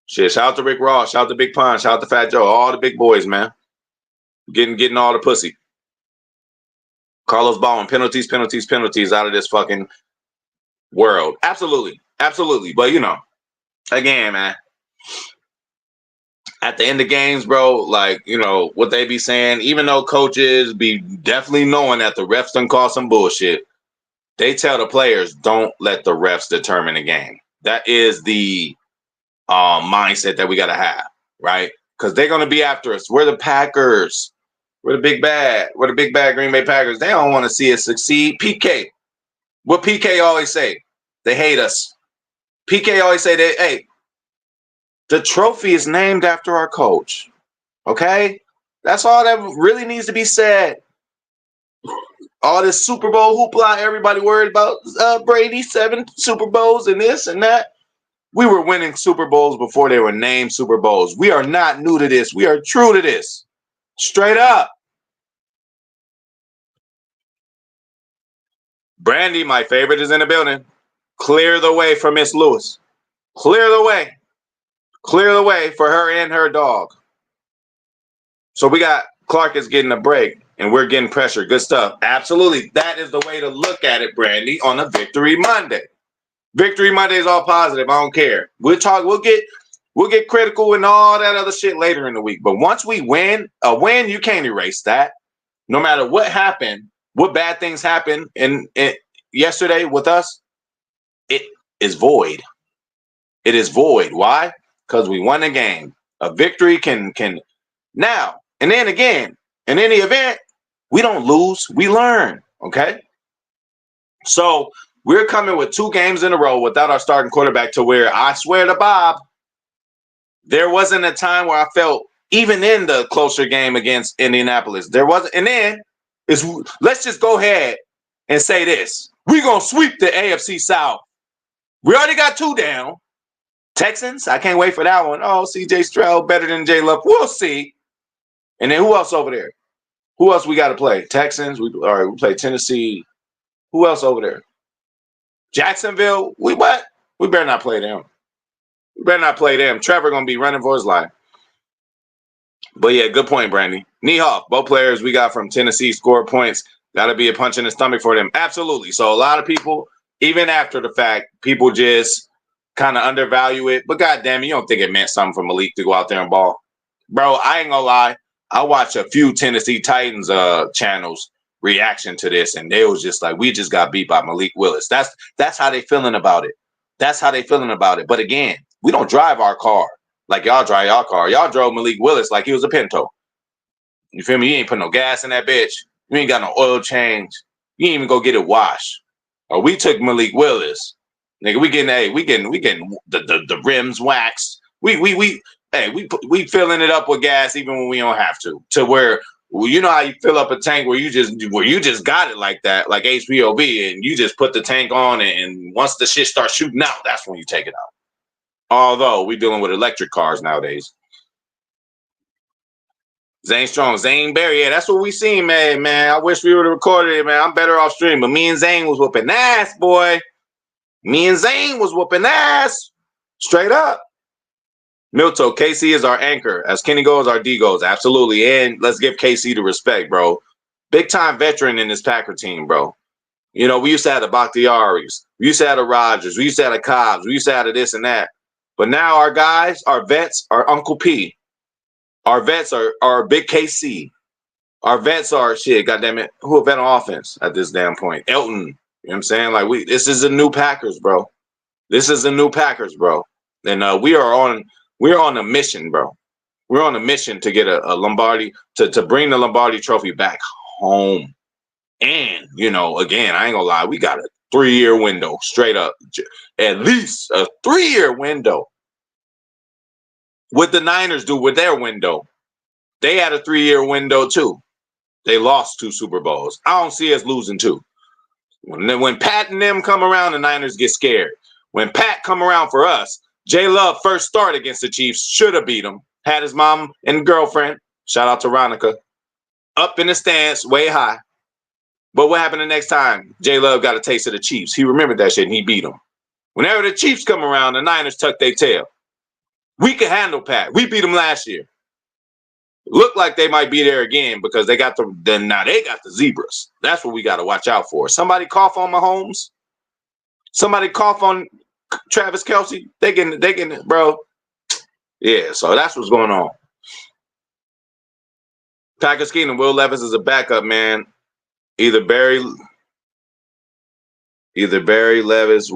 Shit, shout out to Rick Ross. Shout out to Big Pun. Shout out to Fat Joe. All the big boys, man. Getting all the pussy. Carlos Baldwin, penalties out of this fucking world. Absolutely. Absolutely. But, you know, again, man, at the end of games, bro, like, you know, what they be saying, even though coaches be definitely knowing that the refs done call some bullshit, they tell the players, don't let the refs determine the game. That is the mindset that we got to have, right? Because they're going to be after us. We're the Packers. We're the big bad. We're the big bad Green Bay Packers. They don't want to see us succeed. PK. What PK always say? They hate us. PK always say that, hey, the trophy is named after our coach. Okay? That's all that really needs to be said. All this Super Bowl hoopla, everybody worried about Brady, 7 Super Bowls and this and that. We were winning Super Bowls before they were named Super Bowls. We are not new to this. We are true to this. Straight up. Brandy, my favorite, is in the building. Clear the way for Miss Lewis. Clear the way. Clear the way for her and her dog. So we got Clark is getting a break and we're getting pressure. Good stuff. Absolutely. That is the way to look at it, Brandy, on a Victory Monday. Victory Monday is all positive. I don't care. We'll get critical and all that other shit later in the week. But once we win, a win, you can't erase that. No matter what happened, what bad things happened in yesterday with us, it is void. It is void. Why? Because we won the game. A victory can now, and then again, in any event, we don't lose, we learn. Okay. So we're coming with 2 games in a row without our starting quarterback, to where I swear to Bob, there wasn't a time where I felt, even in the closer game against Indianapolis, there wasn't. And then let's just go ahead and say this. We're going to sweep the AFC South. We already got 2 down. Texans, I can't wait for that one. Oh, CJ Stroud better than J Love. We'll see. And then who else over there? Who else we got to play? Texans. We play Tennessee. Who else over there? Jacksonville. We what? We better not play them. We better not play them. Trevor going to be running for his life. But yeah, good point, Brandy. Niehoff, both players we got from Tennessee scored points. Got to be a punch in the stomach for them. Absolutely. So a lot of people, even after the fact, people just kind of undervalue it. But goddamn, you don't think it meant something for Malik to go out there and ball? Bro, I ain't gonna lie. I watched a few Tennessee Titans channels reaction to this, and they was just like, we just got beat by Malik Willis. That's how they feeling about it. That's how they feeling about it. But again, we don't drive our car like y'all drive y'all car. Y'all drove Malik Willis like he was a Pinto. You feel me? You ain't put no gas in that bitch. You ain't got no oil change. You ain't even go get it washed. Or we took Malik Willis. Nigga, we getting the rims waxed. We filling it up with gas even when we don't have to. To where, well, you know how you fill up a tank where you just got it like that, like HPOB, and you just put the tank on, and once the shit starts shooting out, that's when you take it out. Although we're dealing with electric cars nowadays. Zane Strong, Zane Berry, yeah, that's what we seen, man. I wish we would have recorded it, man. I'm better off stream, but me and Zane was whooping ass, boy. Me and Zane was whooping ass. Straight up. Milto, KC is our anchor. As Kenny goes, our D goes. Absolutely. And let's give KC the respect, bro. Big time veteran in this Packer team, bro. You know, we used to have the Bakhtiaris. We used to have the Rodgers. We used to have the Cobbs. We used to have the this and that. But now our guys, our vets, are Uncle P. Our vets are Big KC. Our vets are shit, goddammit. Who a vet on offense at this damn point? Elton. You know what I'm saying? Like, this is the new Packers, bro. This is the new Packers, bro. And we're on a mission, bro. We're on a mission to get a Lombardi, to bring the Lombardi trophy back home. And, you know, again, I ain't gonna lie, we got a 3-year window, straight up. At least a 3-year window. What the Niners do with their window, they had a 3-year window too. They lost 2 Super Bowls. I don't see us losing 2. When Pat and them come around, the Niners get scared. When Pat come around for us, J Love first start against the Chiefs, should have beat him. Had his mom and girlfriend, shout out to Ronica, up in the stance, way high. But what happened the next time? J Love got a taste of the Chiefs. He remembered that shit and he beat them. Whenever the Chiefs come around, the Niners tuck their tail. We can handle Pat. We beat them last year. Look like they might be there again because they got the zebras. That's what we got to watch out for. Somebody cough on Mahomes. Somebody cough on Travis Kelce. They can, bro. Yeah, so that's what's going on. Packers Kingdom, Will Levis is a backup, man. Either Barry Levis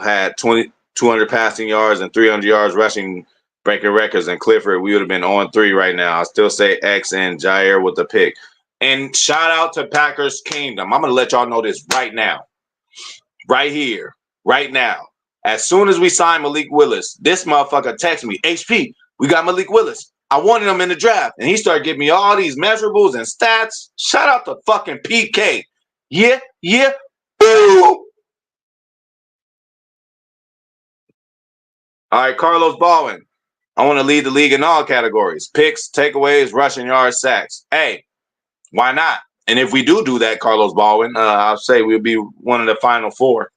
had 200 passing yards and 300 yards rushing, breaking records, and Clifford, we would have been on 3 right now. I still say X and Jair with the pick. And shout out to Packers Kingdom. I'm going to let y'all know this right now. Right here. Right now. As soon as we sign Malik Willis, this motherfucker texted me, HP, we got Malik Willis. I wanted him in the draft. And he started giving me all these measurables and stats. Shout out to fucking PK. Yeah. Boo! All right, Carlos Baldwin. I want to lead the league in all categories. Picks, takeaways, rushing yards, sacks. Hey, why not? And if we do that, Carlos Baldwin, I'll say we'll be one of the final four.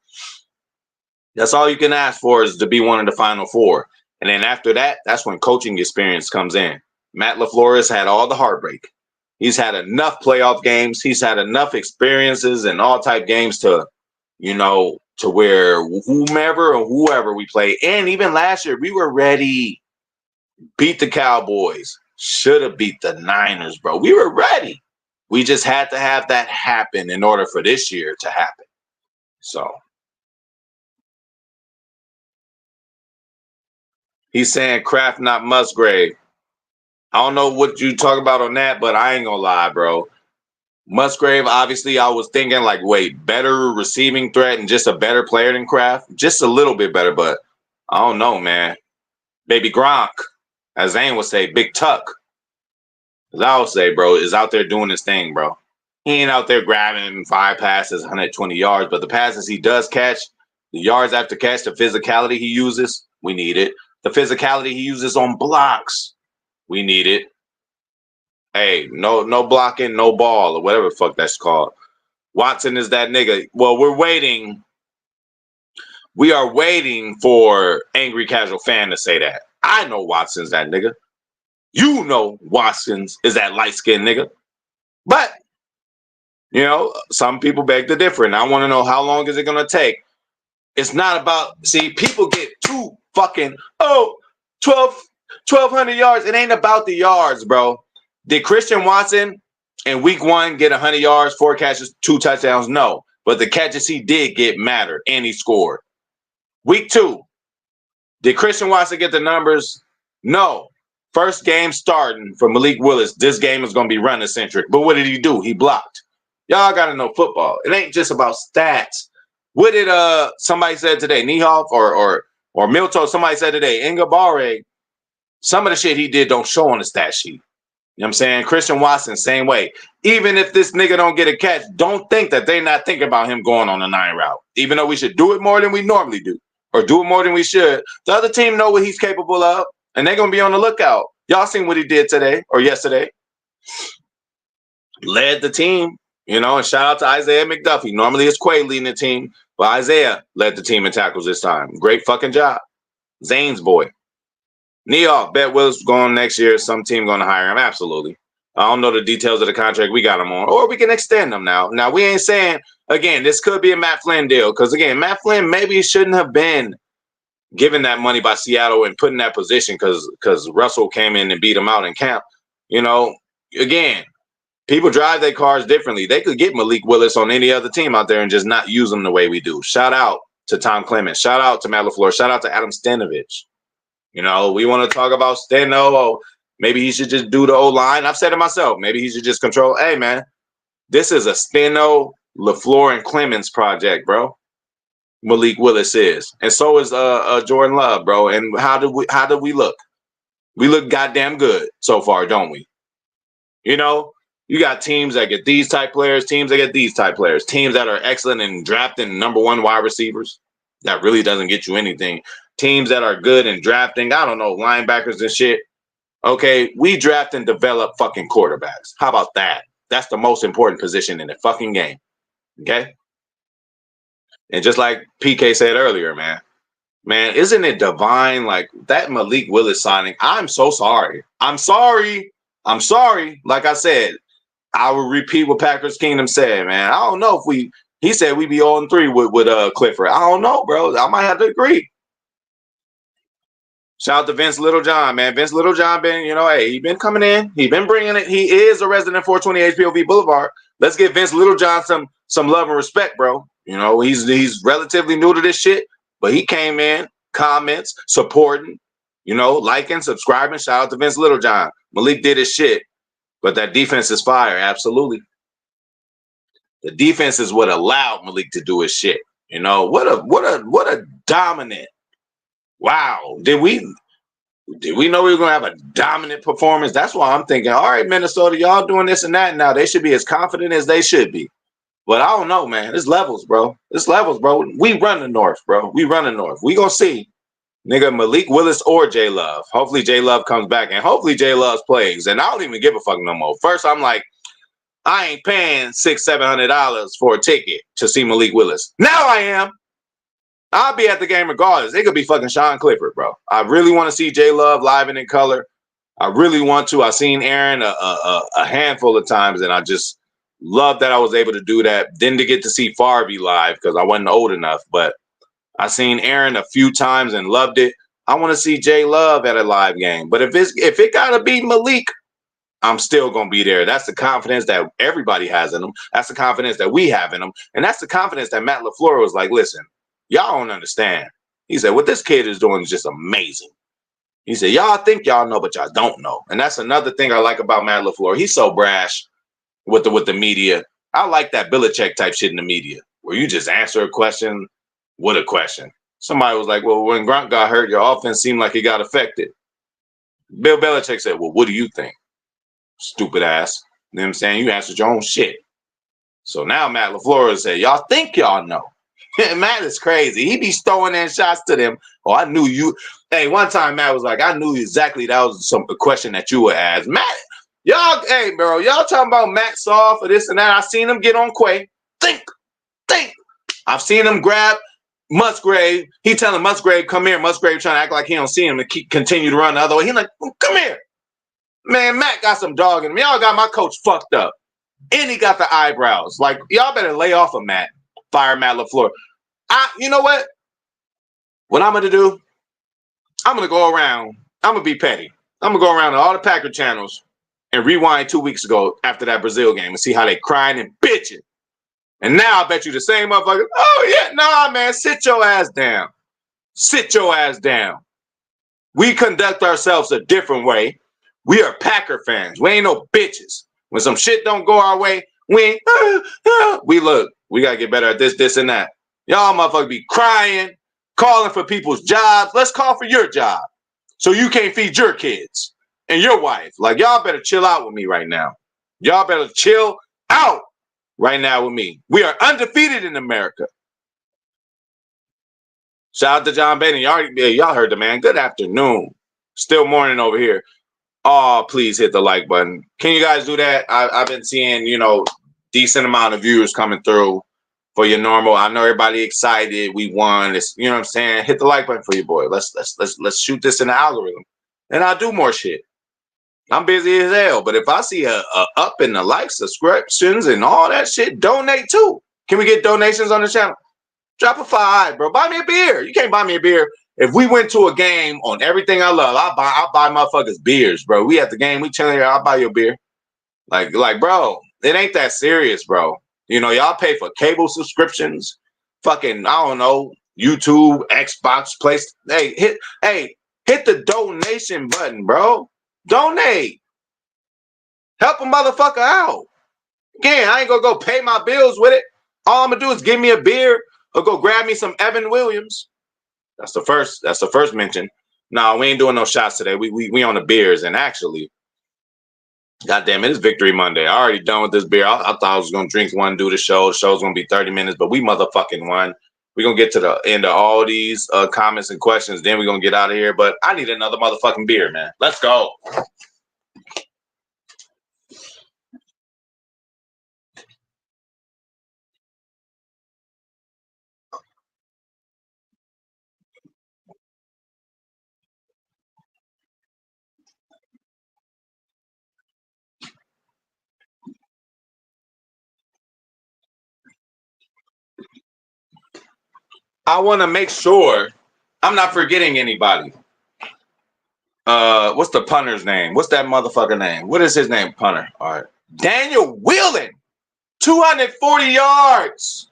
That's all you can ask for, is to be one of the final four. And then after that, that's when coaching experience comes in. Matt LaFleur has had all the heartbreak. He's had enough playoff games. He's had enough experiences and all type games to, to where whomever or whoever we play. And even last year, we were ready. Beat the Cowboys. Should have beat the Niners, bro. We were ready. We just had to have that happen in order for this year to happen. So he's saying Kraft, not Musgrave. I don't know what you talk about on that, but I ain't gonna lie, bro. Musgrave, obviously, I was thinking like, wait, better receiving threat and just a better player than Kraft, just a little bit better, but I don't know, man. Baby Gronk, as Zane would say, Big Tuck, as I would say, bro, is out there doing his thing, bro. He ain't out there grabbing 5 passes, 120 yards, but the passes he does catch, the yards after catch, the physicality he uses, we need it. The physicality he uses on blocks, we need it. Hey, no blocking, no ball, or whatever the fuck that's called. Watson is that nigga. Well, we're waiting. We are waiting for Angry Casual Fan to say that. I know Watson's that nigga. You know Watson's is that light-skinned nigga. But, some people beg to differ, and I want to know, how long is it going to take? It's not about, see, people get too fucking, 1,200 yards. It ain't about the yards, bro. Did Christian Watson in week 1 get 100 yards, 4 catches, 2 touchdowns? No. But the catches he did get mattered, and he scored. Week 2, did Christian Watson get the numbers? No. First game starting for Malik Willis. This game is going to be running-centric. But what did he do? He blocked. Y'all got to know football. It ain't just about stats. What did somebody said today? Niehoff or Milto, somebody said today, Ngabare, some of the shit he did don't show on the stat sheet. You know what I'm saying? Christian Watson, same way. Even if this nigga don't get a catch, don't think that they not thinking about him going on a 9 route. Even though we should do it more than we normally do, or do it more than we should, the other team know what he's capable of, and they're going to be on the lookout. Y'all seen what he did today or yesterday. Led the team, and shout out to Isaiah McDuffie. Normally it's Quay leading the team, but Isaiah led the team in tackles this time. Great fucking job. Zane's boy. Niehoff, bet Willis going next year. Some team going to hire him. Absolutely. I don't know the details of the contract we got him on, or we can extend them now. Now, we ain't saying, again, this could be a Matt Flynn deal, because, again, Matt Flynn maybe shouldn't have been given that money by Seattle and put in that position because Russell came in and beat him out in camp. Again, people drive their cars differently. They could get Malik Willis on any other team out there and just not use them the way we do. Shout out to Tom Clements. Shout out to Matt LaFleur. Shout out to Adam Stenavich. We want to talk about Steno. Oh, maybe he should just do the O-line. I've said it myself. Maybe he should just control. Hey, man, this is a Steno, LaFleur, and Clemens project, bro. Malik Willis is. And so is Jordan Love, bro. And how do we look? We look goddamn good so far, don't we? You got teams that get these type players, teams that get these type players, teams that are excellent in drafting number 1 wide receivers. That really doesn't get you anything. Teams that are good in drafting, I don't know, linebackers and shit. Okay, we draft and develop fucking quarterbacks. How about that? That's the most important position in the fucking game. Okay? And just like PK said earlier, man, isn't it divine? Like that Malik Willis signing, I'm so sorry. I'm sorry. Like I said, I will repeat what Packers Kingdom said, man. I don't know if he said we'd be 0-3 with Clifford. I don't know, bro. I might have to agree. Shout out to Vince Littlejohn, man. Vince Littlejohn been, he been coming in. He been bringing it. He is a resident 420 HPOV Boulevard. Let's give Vince Littlejohn some love and respect, bro. He's relatively new to this shit, but he came in, comments, supporting, liking, subscribing. Shout out to Vince Littlejohn. Malik did his shit, but that defense is fire. Absolutely. The defense is what allowed Malik to do his shit. What a dominant. Wow. Did we know we were going to have a dominant performance? That's why I'm thinking, all right, Minnesota, y'all doing this and that now. They should be as confident as they should be. But I don't know, man. It's levels, bro. We run the North, bro. We run the North. We going to see, nigga, Malik Willis or J Love. Hopefully J Love comes back, and hopefully J Love plays. And I don't even give a fuck no more. First, I'm like, I ain't paying $600-700 for a ticket to see Malik Willis. Now I am. I'll be at the game regardless. It could be fucking Sean Clifford, bro. I really want to see J Love live and in color. I really want to. I've seen Aaron a handful of times, and I just love that I was able to do that. Didn't get to see Farby live because I wasn't old enough, but I seen Aaron a few times and loved it. I want to see J Love at a live game. But if it gotta be Malik, I'm still gonna be there. That's the confidence that everybody has in them. That's the confidence that we have in them. And that's the confidence that Matt LaFleur was like, listen, y'all don't understand. He said, what this kid is doing is just amazing. He said, y'all think y'all know, but y'all don't know. And that's another thing I like about Matt LaFleur. He's so brash with the media. I like that Belichick type shit in the media, where you just answer a question with a question. Somebody was like, well, when Gronk got hurt, your offense seemed like it got affected. Bill Belichick said, well, what do you think? Stupid ass. You know what I'm saying? You answered your own shit. So now Matt LaFleur said, y'all think y'all know. Matt is crazy. He be throwing in shots to them. Oh, I knew you. Hey, one time Matt was like, I knew exactly that was a question that you would ask. Matt, y'all, hey, bro, y'all talking about Matt Saul for this and that. I seen him get on Quay. Think. I've seen him grab Musgrave. He telling Musgrave, come here. Musgrave trying to act like he don't see him and continue to run the other way. He like, come here. Man, Matt got some dog in him. Y'all got my coach fucked up. And he got the eyebrows. Like, y'all better lay off of Matt. Fire Matt LaFleur. You know what? What I'm going to do, I'm going to go around. I'm going to be petty. I'm going to go around to all the Packer channels and rewind 2 weeks ago after that Brazil game and see how they crying and bitching. And now I bet you the same motherfucker, oh, yeah, nah, man, sit your ass down. Sit your ass down. We conduct ourselves a different way. We are Packer fans. We ain't no bitches. When some shit don't go our way, we ain't, we look, we got to get better at this, and that. Y'all motherfuckers be crying, calling for people's jobs. Let's call for your job so you can't feed your kids and your wife. Like, y'all better chill out with me right now. Y'all better chill out right now with me. We are undefeated in America. Shout out to John Baden. Y'all heard the man. Good afternoon. Still morning over here. Oh, please hit the like button. Can you guys do that? I've been seeing, decent amount of viewers coming through for your normal. I know everybody excited. We won. It's, you know what I'm saying? Hit the like button for your boy. Let's shoot this in the algorithm. And I'll do more shit. I'm busy as hell. But if I see a up in the like, subscriptions, and all that shit, donate too. Can we get donations on the channel? Drop a $5, bro. Buy me a beer. You can't buy me a beer. If we went to a game on everything I love, I'll buy motherfuckers beers, bro. We at the game, we chilling here, I'll buy you a beer. Like, bro, it ain't that serious, bro. Y'all pay for cable subscriptions, fucking, I don't know, YouTube, Xbox, place. Hey, hit the donation button, bro. Donate. Help a motherfucker out. Again, I ain't gonna go pay my bills with it. All I'm gonna do is give me a beer or go grab me some Evan Williams. That's the first mention. No, we ain't doing no shots today. We on the beers. And actually, goddamn it, it's Victory Monday. I already done with this beer. I thought I was gonna drink one, do the show. The show's gonna be 30 minutes, but we motherfucking won. We're gonna get to the end of all these comments and questions. Then we're gonna get out of here. But I need another motherfucking beer, man. Let's go. I want to make sure I'm not forgetting anybody. What's the punter's name? What's that motherfucker name? What is his name? Punter. All right. Daniel Whelan, 240 yards.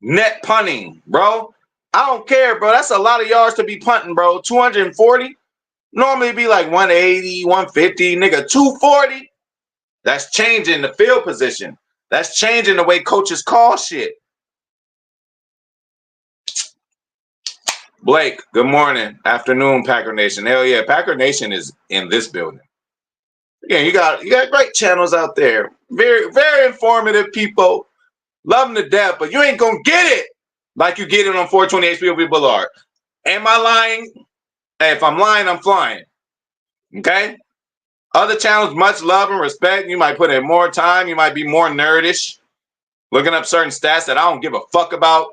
Net punting, bro. I don't care, bro. That's a lot of yards to be punting, bro. 240. Normally it'd be like 180, 150. Nigga, 240. That's changing the field position. That's changing the way coaches call shit. Blake, good morning. Afternoon, Packer Nation. Hell yeah, Packer Nation is in this building. Again, you got great channels out there. Very, very informative people. Love them to death, but you ain't gonna get it like you get it on 420 HPOV Boulevard. Am I lying? Hey, if I'm lying, I'm flying. Okay? Other channels, much love and respect. You might put in more time. You might be more nerdish, looking up certain stats that I don't give a fuck about.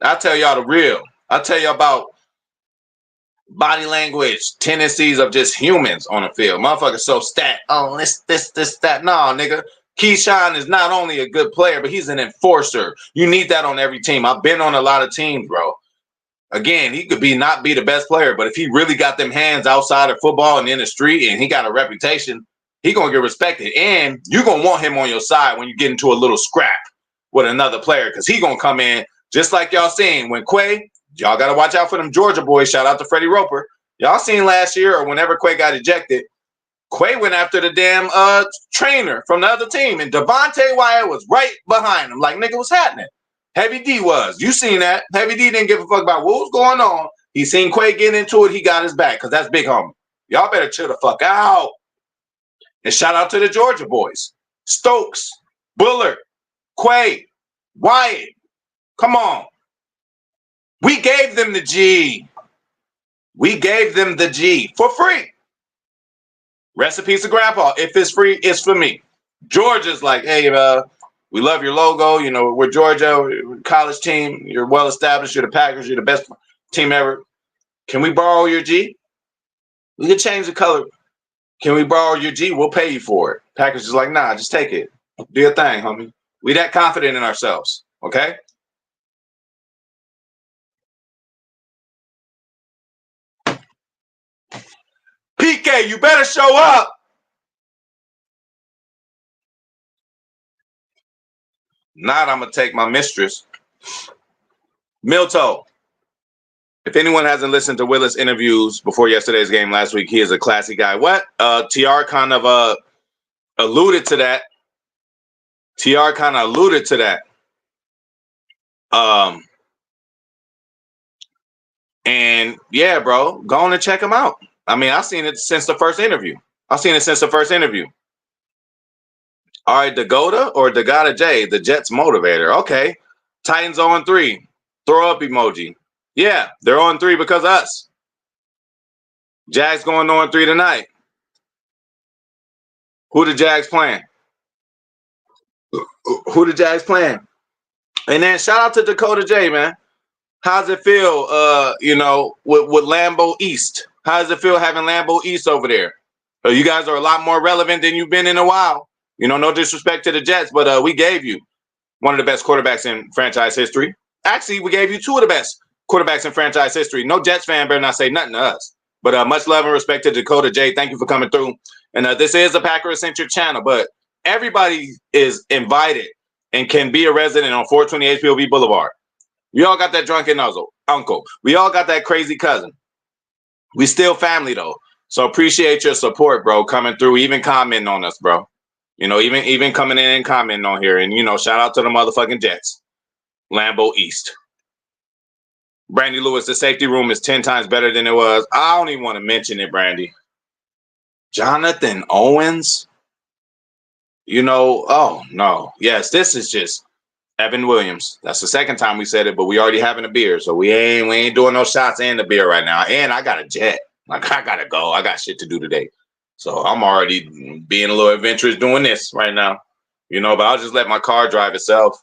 I'll tell y'all the real. I'll tell you about body language, tendencies of just humans on the field. Motherfuckers so stat. Oh, this, that. Nah, nigga. Keyshawn is not only a good player, but he's an enforcer. You need that on every team. I've been on a lot of teams, bro. Again, he could not be the best player, but if he really got them hands outside of football and in the street and he got a reputation, he gonna get respected. And you're gonna want him on your side when you get into a little scrap with another player, because he gonna come in just like y'all seen when Quay. Y'all gotta watch out for them Georgia boys. Shout out to Freddie Roper. Y'all seen last year or whenever Quay got ejected, Quay went after the damn trainer from the other team, and Devontae Wyatt was right behind him. Like, nigga, what's happening? Heavy D was. You seen that. Heavy D didn't give a fuck about what was going on. He seen Quay getting into it. He got his back, because that's big homie. Y'all better chill the fuck out. And shout out to the Georgia boys. Stokes, Bullard, Quay, Wyatt. Come on. We gave them the G. We gave them the G for free. Recipes of Grandpa. If it's free, it's for me. Georgia's like, hey, we love your logo. You know, we're Georgia, we're a college team. You're well established. You're the Packers. You're the best team ever. Can we borrow your G? We can change the color. Can we borrow your G? We'll pay you for it. Packers is like, nah, just take it. Do your thing, homie. We that confident in ourselves. Okay? PK, you better show up. Not, I'm going to take my mistress. Milto. If anyone hasn't listened to Willis interviews before yesterday's game last week, he is a classy guy. What? TR kind of alluded to that. And yeah, bro, go on and check him out. I mean, I've seen it since the first interview. All right, Dagoda or Dagata J, the Jets motivator. Okay. Titans 0-3. Throw up emoji. Yeah, they're 0-3 because of us. Jags going 0-3 tonight. Who the Jags playing? And then shout out to Dakota J, man. How's it feel, with Lambeau East? How does it feel having Lambeau East over there? You guys are a lot more relevant than you've been in a while. You know, no disrespect to the Jets, but we gave you one of the best quarterbacks in franchise history. Actually, we gave you two of the best quarterbacks in franchise history. No Jets fan better not say nothing to us. But much love and respect to Dakota J. Thank you for coming through. And this is a Packer-centric channel, but everybody is invited and can be a resident on 420 HPOV Boulevard. We all got that drunken uncle. We all got that crazy cousin. We still family, though. So appreciate your support, bro, coming through, even commenting on us, bro. You know, even coming in and commenting on here. And, shout out to the motherfucking Jets. Lambeau East. Brandy Lewis, the safety room is 10 times better than it was. I don't even want to mention it, Brandy. Jonathan Owens? Oh, no. Yes, this is just Evan Williams. That's the second time we said it, but we already having a beer. So we ain't doing no shots and the beer right now. And I got a jet. Like, I got to go. I got shit to do today. So I'm already being a little adventurous doing this right now. But I'll just let my car drive itself.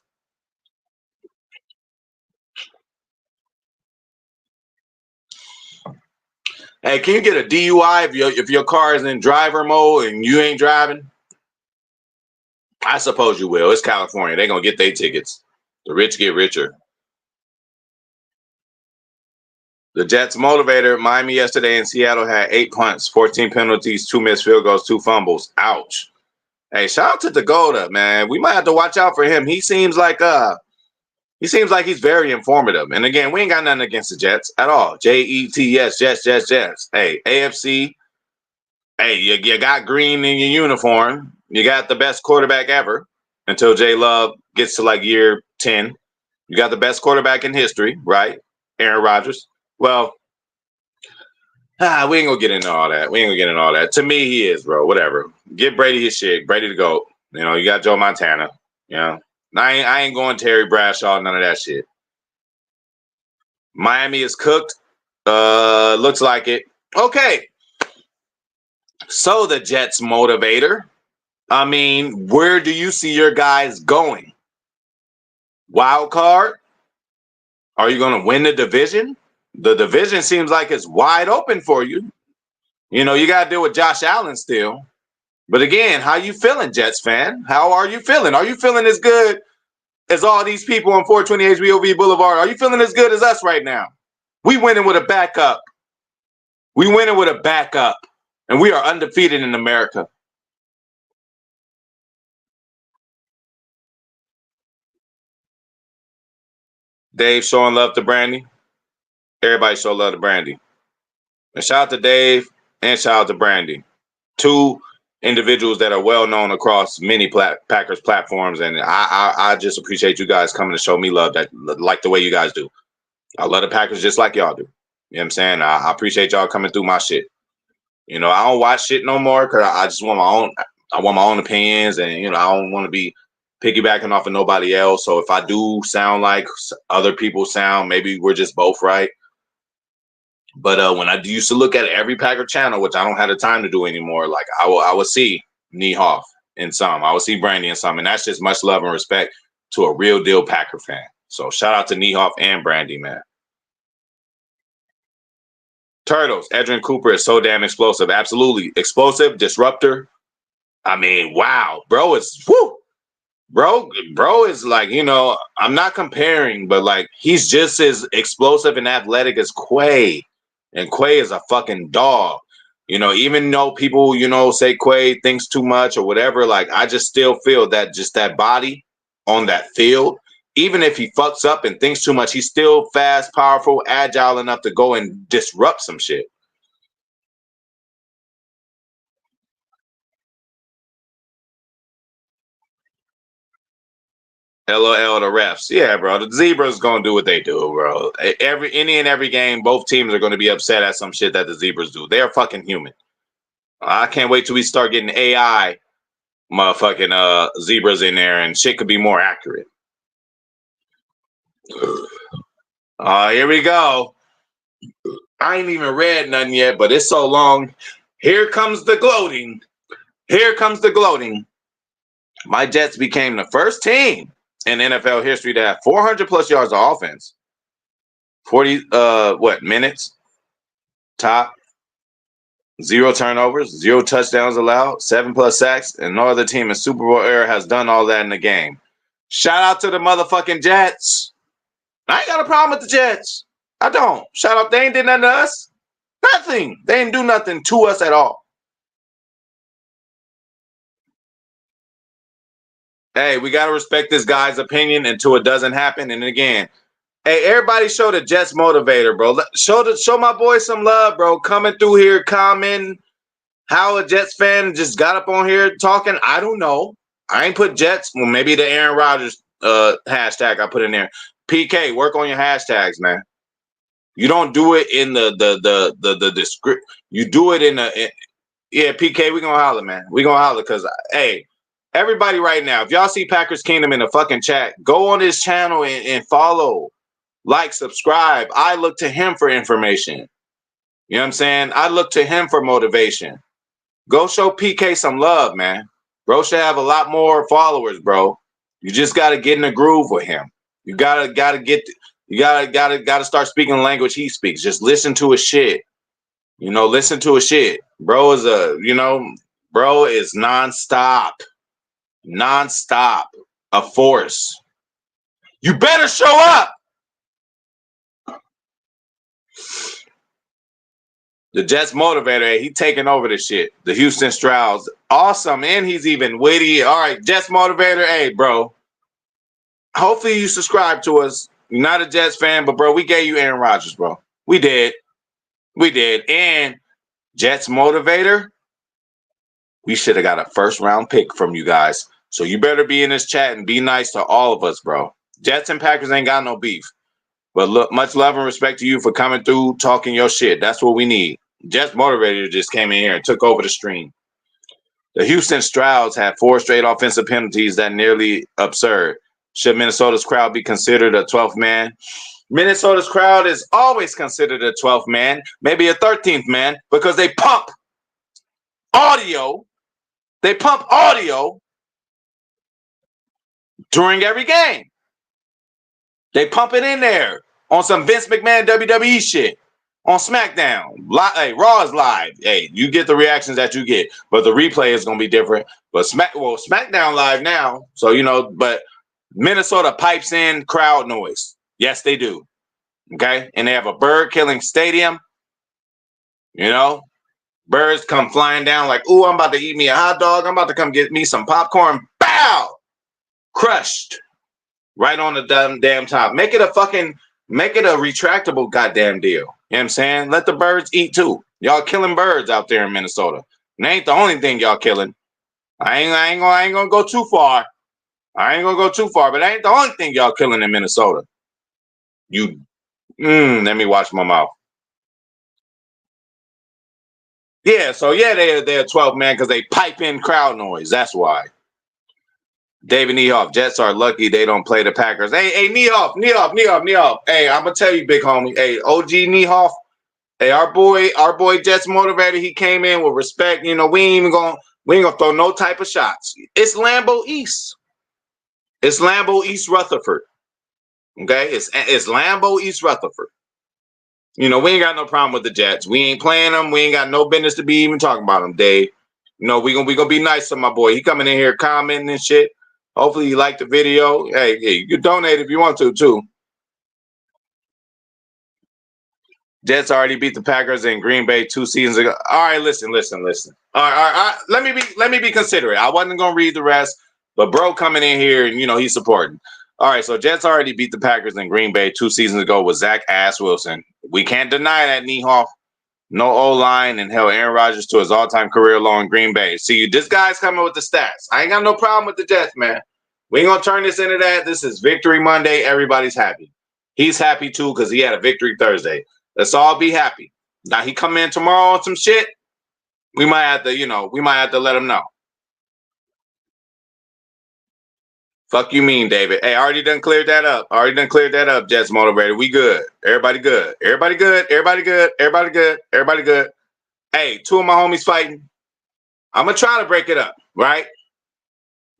Hey, can you get a DUI if your car is in driver mode and you ain't driving? I suppose you will. It's California. They're going to get their tickets. The rich get richer. The Jets motivator, Miami yesterday in Seattle had 8 punts, 14 penalties, 2 missed field goals, 2 fumbles. Ouch. Hey, shout out to Dagoda, man. We might have to watch out for him. He seems like he's very informative. And again, we ain't got nothing against the Jets at all. Jets, Jets. Hey, AFC. Hey, you got green in your uniform. You got the best quarterback ever until J Love gets to like year 10. You got the best quarterback in history, right? Aaron Rodgers. Well, we ain't gonna get into all that. To me, he is, bro. Whatever. Give Brady his shit. Brady to go. You got Joe Montana. I ain't going Terry Bradshaw, none of that shit. Miami is cooked. Looks like it. Okay. So the Jets motivator. I mean, where do you see your guys going? Wild card? Are you going to win the division? The division seems like it's wide open for you. You know, you got to deal with Josh Allen still. But again, how you feeling, Jets fan? How are you feeling? Are you feeling as good as all these people on 420 HBOV Boulevard? Are you feeling as good as us right now? We winning with a backup. We winning with a backup. And we are undefeated in America. Dave showing love to Brandy. Everybody show love to Brandy. And shout out to Dave and shout out to Brandy. Two individuals that are well known across many Packers platforms. And I just appreciate you guys coming to show me love that like the way you guys do. I love the Packers just like y'all do. You know what I'm saying? I appreciate y'all coming through my shit. You know, I don't watch shit no more because I just want my own. I want my own opinions, and you know, I don't want to be piggybacking off of nobody else. So if I do sound like other people sound, maybe we're just both right. But when I used to look at every Packer channel, which I don't have the time to do anymore, like I would see Niehoff in some, I would see Brandy in some, and that's just much love and respect to a real deal Packer fan. So shout out to Niehoff and Brandy, man. Turtles, Edgerrin Cooper is so damn explosive. Absolutely. Explosive, disruptor. I mean, wow. Bro is, whoo. Bro is like, you know, I'm not comparing, but like, he's just as explosive and athletic as Quay. And Quay is a fucking dog. You know, even though people, you know, say Quay thinks too much or whatever, like, I just still feel that just that body on that field, even if he fucks up and thinks too much, he's still fast, powerful, agile enough to go and disrupt some shit. LOL the refs. Yeah, bro. The Zebras gonna do what they do, bro. Every game, both teams are gonna be upset at some shit that the Zebras do. They're fucking human. I can't wait till we start getting AI motherfucking zebras in there and shit could be more accurate. Here we go. I ain't even read nothing yet, but it's so long. Here comes the gloating. Here comes the gloating. My Jets became the first team in NFL history to have 400 plus yards of offense. 40 minutes? Top. 0 turnovers, 0 touchdowns allowed, 7+ sacks, and no other team in Super Bowl era has done all that in the game. Shout out to the motherfucking Jets. I ain't got a problem with the Jets. I don't. Shout out. They ain't did nothing to us. Nothing. They ain't do nothing to us at all. Hey, we got to respect this guy's opinion until it doesn't happen. And again, hey, everybody show the Jets motivator, bro. Show my boy some love, bro. Coming through here, commenting how a Jets fan just got up on here talking. I don't know. I ain't put Jets. Well, maybe the Aaron Rodgers hashtag I put in there. PK, work on your hashtags, man. You don't do it in the script. You do it in the yeah, PK, we gonna holler, man. We gonna holler because hey, everybody right now, if y'all see Packers Kingdom in the fucking chat, go on his channel and follow, like, subscribe. I look to him for information. You know what I'm saying? I look to him for motivation. Go show PK some love, man. Bro should have a lot more followers, bro. You just gotta get in the groove with him. You gotta start speaking the language he speaks. Just listen to his shit. You know, listen to his shit. Bro is bro is nonstop. Nonstop. A force. You better show up. The Jets motivator, he taking over the shit. The Houston Strouds, awesome, and he's even witty. All right, Jets motivator, hey, bro. Hopefully you subscribe to us. You're not a Jets fan, but bro, we gave you Aaron Rodgers, bro. We did. And Jets motivator, we should have got a first-round pick from you guys. So you better be in this chat and be nice to all of us, bro. Jets and Packers ain't got no beef. But look, much love and respect to you for coming through, talking your shit. That's what we need. Jets motivator just came in here and took over the stream. The Houston Strouds had 4 straight offensive penalties that nearly absurd. Should Minnesota's crowd be considered a 12th man? Minnesota's crowd is always considered a 12th man, maybe a 13th man, because they pump. audio. They pump audio during every game. They pump it in there on some Vince McMahon WWE shit on SmackDown. Hey, Raw is live. Hey, you get the reactions that you get, but the replay is going to be different. But SmackDown live now, so you know. But Minnesota pipes in crowd noise. Yes, they do. Okay, and they have a bird killing stadium. You know, birds come flying down like, "Ooh, I'm about to eat me a hot dog. I'm about to come get me some popcorn." Bow, crushed. Right on the damn top. Make it a retractable goddamn deal. You know what I'm saying? Let the birds eat too. Y'all killing birds out there in Minnesota. And that ain't the only thing y'all killing. I ain't gonna go too far. I ain't gonna go too far, but that ain't the only thing y'all killing in Minnesota. Let me watch my mouth. Yeah, so yeah, they're 12 man because they pipe in crowd noise. That's why. David Niehoff, Jets are lucky they don't play the Packers. Hey, Niehoff. Hey, I'm gonna tell you, big homie. Hey, OG Niehoff. Hey, our boy Jets motivator. He came in with respect. You know, we ain't gonna throw no type of shots. It's Lambeau East. It's Lambeau East Rutherford. Okay, it's Lambeau East Rutherford. You know, we ain't got no problem with the Jets. We ain't playing them. We ain't got no business to be even talking about them, Dave. You know, we gonna be nice to my boy. He coming in here commenting and shit. Hopefully you like the video. Hey, you can donate if you want to too. Jets already beat the Packers in Green Bay 2 seasons ago. All right, listen. All right. Let me be considerate. I wasn't gonna read the rest, but bro coming in here and you know he's supporting. All right, so Jets already beat the Packers in Green Bay 2 seasons ago with Zach Ass Wilson. We can't deny that, Niehoff. No O-line and held Aaron Rodgers to his all-time career low in Green Bay. See, this guy's coming with the stats. I ain't got no problem with the Jets, man. We ain't gonna turn this into that. This is Victory Monday. Everybody's happy. He's happy too because he had a victory Thursday. Let's all be happy. Now he come in tomorrow on some shit. We might have to let him know. Fuck you mean, David? Hey, I already done cleared that up. Jets motivated. We good. Everybody good. Hey, 2 of my homies fighting. I'm gonna try to break it up, right?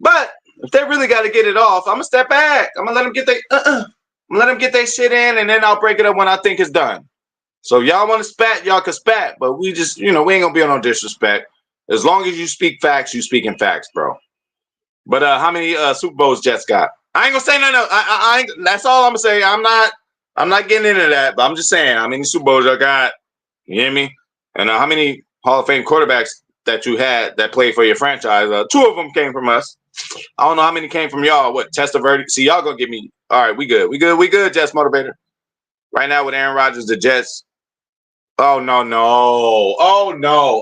But if they really got to get it off, I'm gonna step back. I'm gonna let them get their shit in, and then I'll break it up when I think it's done. So if y'all want to spat, y'all can spat, but we just, we ain't gonna be on no disrespect. As long as you speak facts, you speaking facts, bro. But how many Super Bowls Jets got? I ain't gonna say nothing. I ain't, that's all I'm gonna say. I'm not getting into that, but I'm just saying how many Super Bowls y'all got. You hear me? And how many Hall of Fame quarterbacks that you had that played for your franchise? 2 of them came from us. I don't know how many came from y'all. What, Testaverde? See, y'all gonna give me. All right, we good, Jets motivator. Right now with Aaron Rodgers, the Jets. Oh no.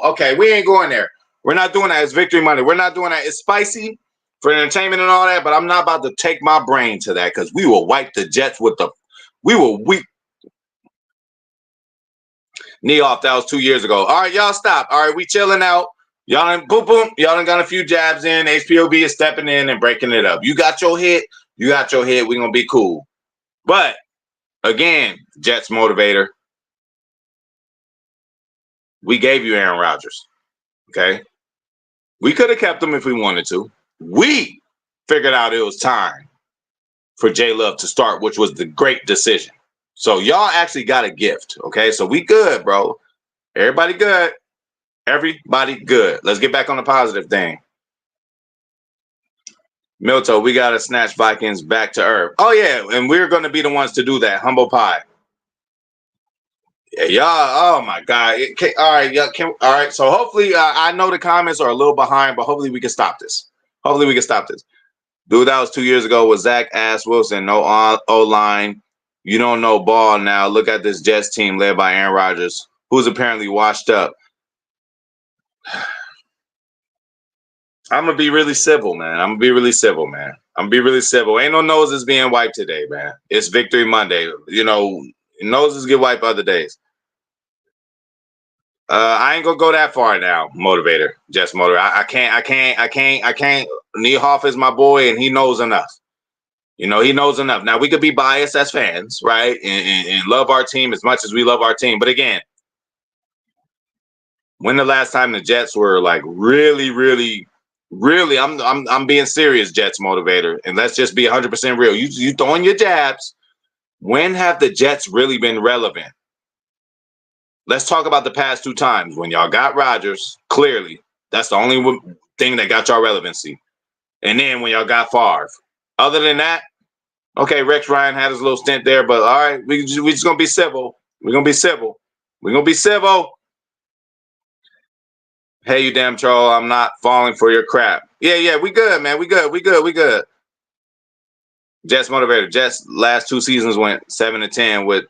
Okay, we ain't going there. We're not doing that. It's Victory Monday. We're not doing that. It's spicy for entertainment and all that, but I'm not about to take my brain to that because we will wipe the Jets with the. We knee off. That was 2 years ago. All right, y'all stop. All right, we chilling out. Y'all done boom. Y'all done got a few jabs in. HPOB is stepping in and breaking it up. You got your hit. We gonna be cool. But again, Jets motivator. We gave you Aaron Rodgers. Okay. We could have kept him if we wanted to. We figured out it was time for J Love to start, which was the great decision. So y'all actually got a gift. Okay. So we good, bro. Everybody good. Let's get back on the positive thing. Milto, we got to snatch Vikings back to earth. Oh, yeah. And we're going to be the ones to do that. Humble pie. Yeah, y'all. Oh, my God. All right. All right. So hopefully, I know the comments are a little behind, but hopefully we can stop this. Dude, that was 2 years ago with Zach Ass Wilson. No O-line. You don't know ball now. Look at this Jets team led by Aaron Rodgers, who's apparently washed up. I'm going to be really civil, man. Ain't no noses being wiped today, man. It's Victory Monday. You know, noses get wiped other days. I ain't gonna go that far now, motivator, Jets motivator. I can't. Niehoff is my boy, and he knows enough. You know, he knows enough. Now we could be biased as fans, right, and love our team as much as we love our team. But again, When the last time the Jets were like really, really, really? I'm being serious, Jets motivator, and let's just be 100% real. You throwing your jabs. When have the Jets really been relevant? Let's talk about the past 2 times when y'all got Rodgers. Clearly, that's the only thing that got y'all relevancy. And then when y'all got Favre. Other than that, okay, Rex Ryan had his little stint there, but all right, we just gonna be civil. We're gonna be civil. We're gonna be civil. Hey, you damn troll, I'm not falling for your crap. Yeah, we good, man. We good. Jets motivator. Jets last 2 seasons went 7-10 with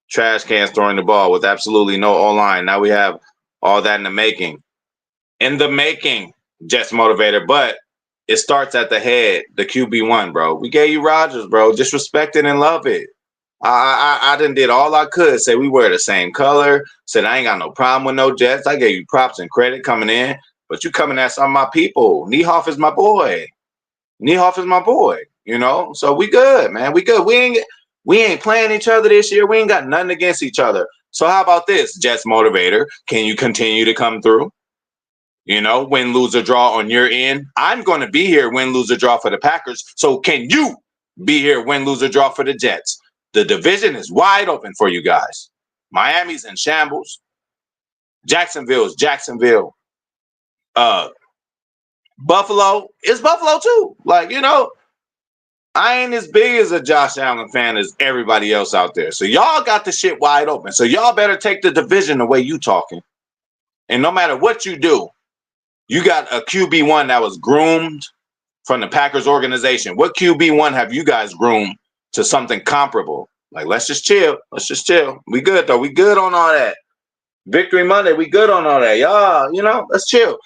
trash cans throwing the ball with absolutely no O-line. Now we have all that in the making. In the making, Jets motivator, but it starts at the head, the QB1, bro. We gave you Rodgers, bro. Just respect it and love it. I done did all I could. Say we wear the same color. Said I ain't got no problem with no Jets. I gave you props and credit coming in, but you coming at some of my people. Niehoff is my boy. Niehoff is my boy. You know, so we good, man. We good. We ain't playing each other this year. We ain't got nothing against each other. So how about this, Jets motivator? Can you continue to come through? You know, win, lose, or draw on your end. I'm going to be here, win, lose, or draw for the Packers. So can you be here, win, lose, or draw for the Jets? The division is wide open for you guys. Miami's in shambles. Jacksonville is Jacksonville. Buffalo is Buffalo too. Like, you know, I ain't as big as a Josh Allen fan as everybody else out there. So y'all got the shit wide open. So y'all better take the division the way you talking. And no matter what you do, you got a QB1 that was groomed from the Packers organization. What QB1 have you guys groomed to something comparable? Like, let's just chill. Let's just chill. We good, though. We good on all that. Victory Monday, we good on all that. Y'all, you know, let's chill.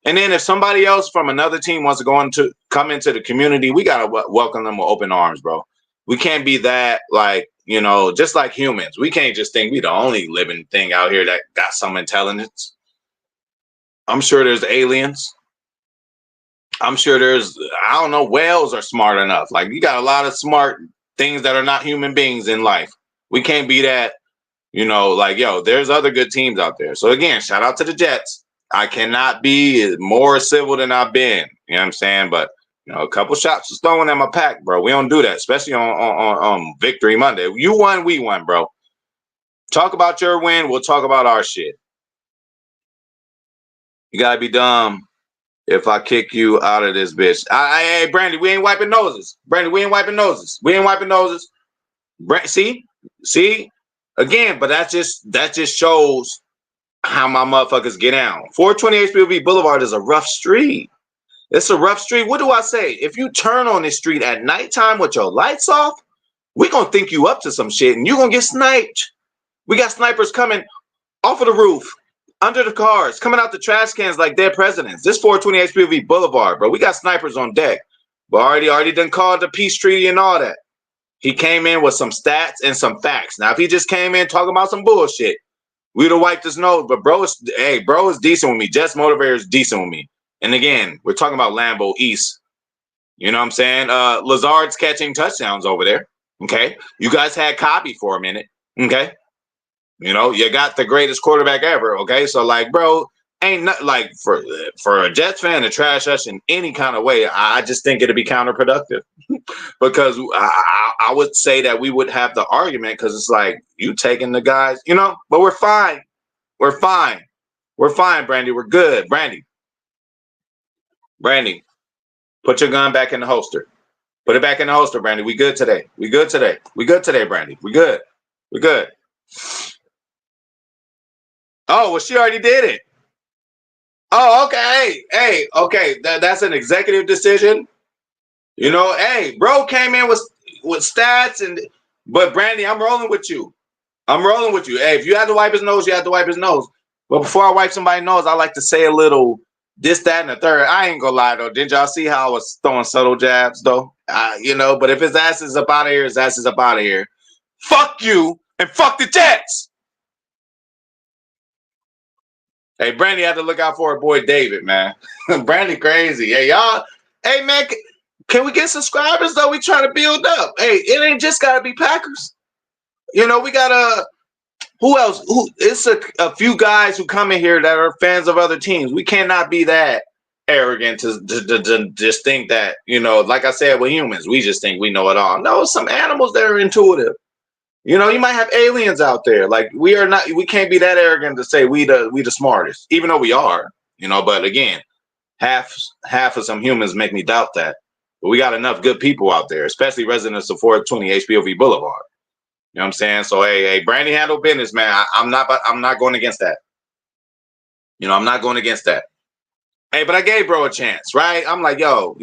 And then if somebody else from another team wants to come into the community, we got to welcome them with open arms, bro. We can't be that, like, you know, just like humans. We can't just think we the only living thing out here that got some intelligence. I'm sure there's aliens. I'm sure there's, I don't know, whales are smart enough. Like, you got a lot of smart things that are not human beings in life. We can't be that, you know, like, yo, there's other good teams out there. So, again, shout out to the Jets. I cannot be more civil than I've been. You know what I'm saying? But, you know, a couple shots was thrown at my pack, bro. We don't do that, especially on Victory Monday. You won, we won, bro. Talk about your win. We'll talk about our shit. You got to be dumb if I kick you out of this bitch. Hey, Brandy, we ain't wiping noses. Brandy, we ain't wiping noses. We ain't wiping noses. See? Again, but that just shows how my motherfuckers get down. 420 HPV Boulevard is a rough street. It's a rough street. What do I say? If you turn on this street at nighttime with your lights off, we're going to think you up to some shit and you're going to get sniped. We got snipers coming off of the roof, under the cars, coming out the trash cans like dead presidents. This 420 HPV Boulevard, bro. We got snipers on deck. But already done called the peace treaty and all that. He came in with some stats and some facts. Now, if he just came in talking about some bullshit, we'd have wiped his nose. But bro is decent with me. Jets motivator is decent with me. And again, we're talking about Lambeau East. You know what I'm saying? Lazard's catching touchdowns over there. Okay. You guys had Cobby for a minute. Okay. You know, you got the greatest quarterback ever. Okay. So, like, bro, ain't not like for a Jets fan to trash us in any kind of way. I just think it'd be counterproductive because I would say that we would have the argument because it's like you taking the guys, you know, but we're fine. We're fine. We're fine, Brandy. We're good. Brandy, put your gun back in the holster. Put it back in the holster, Brandy. We good today. We good today, Brandy. We good. We good. Oh, well, she already did it. Oh, okay. Hey, okay. That's an executive decision. You know, hey, bro came in with stats but Brandy, I'm rolling with you. Hey, if you had to wipe his nose, you had to wipe his nose. But before I wipe somebody's nose, I like to say a little this, that, and the third. I ain't gonna lie though. Didn't y'all see how I was throwing subtle jabs though? You know, but if his ass is up out of here, his ass is up out of here. Fuck you and fuck the Jets. Hey, Brandy had to look out for her boy David, man. Brandy crazy. Hey, y'all. Hey, man, can we get subscribers though? We trying to build up. Hey, it ain't just gotta be Packers. You know, we gotta Who else? It's a few guys who come in here that are fans of other teams. We cannot be that arrogant to just think that, like I said, with humans, we just think we know it all. No, some animals that are intuitive. You might have aliens out there. Like we can't be that arrogant to say we the smartest, even though we are. But again, half of some humans make me doubt that. But we got enough good people out there, especially residents of 420 HPOV Boulevard. You know what I'm saying? So hey, Brandy handle business, man. I'm not going against that. I'm not going against that. Hey, but I gave bro a chance, right? I'm like, yo,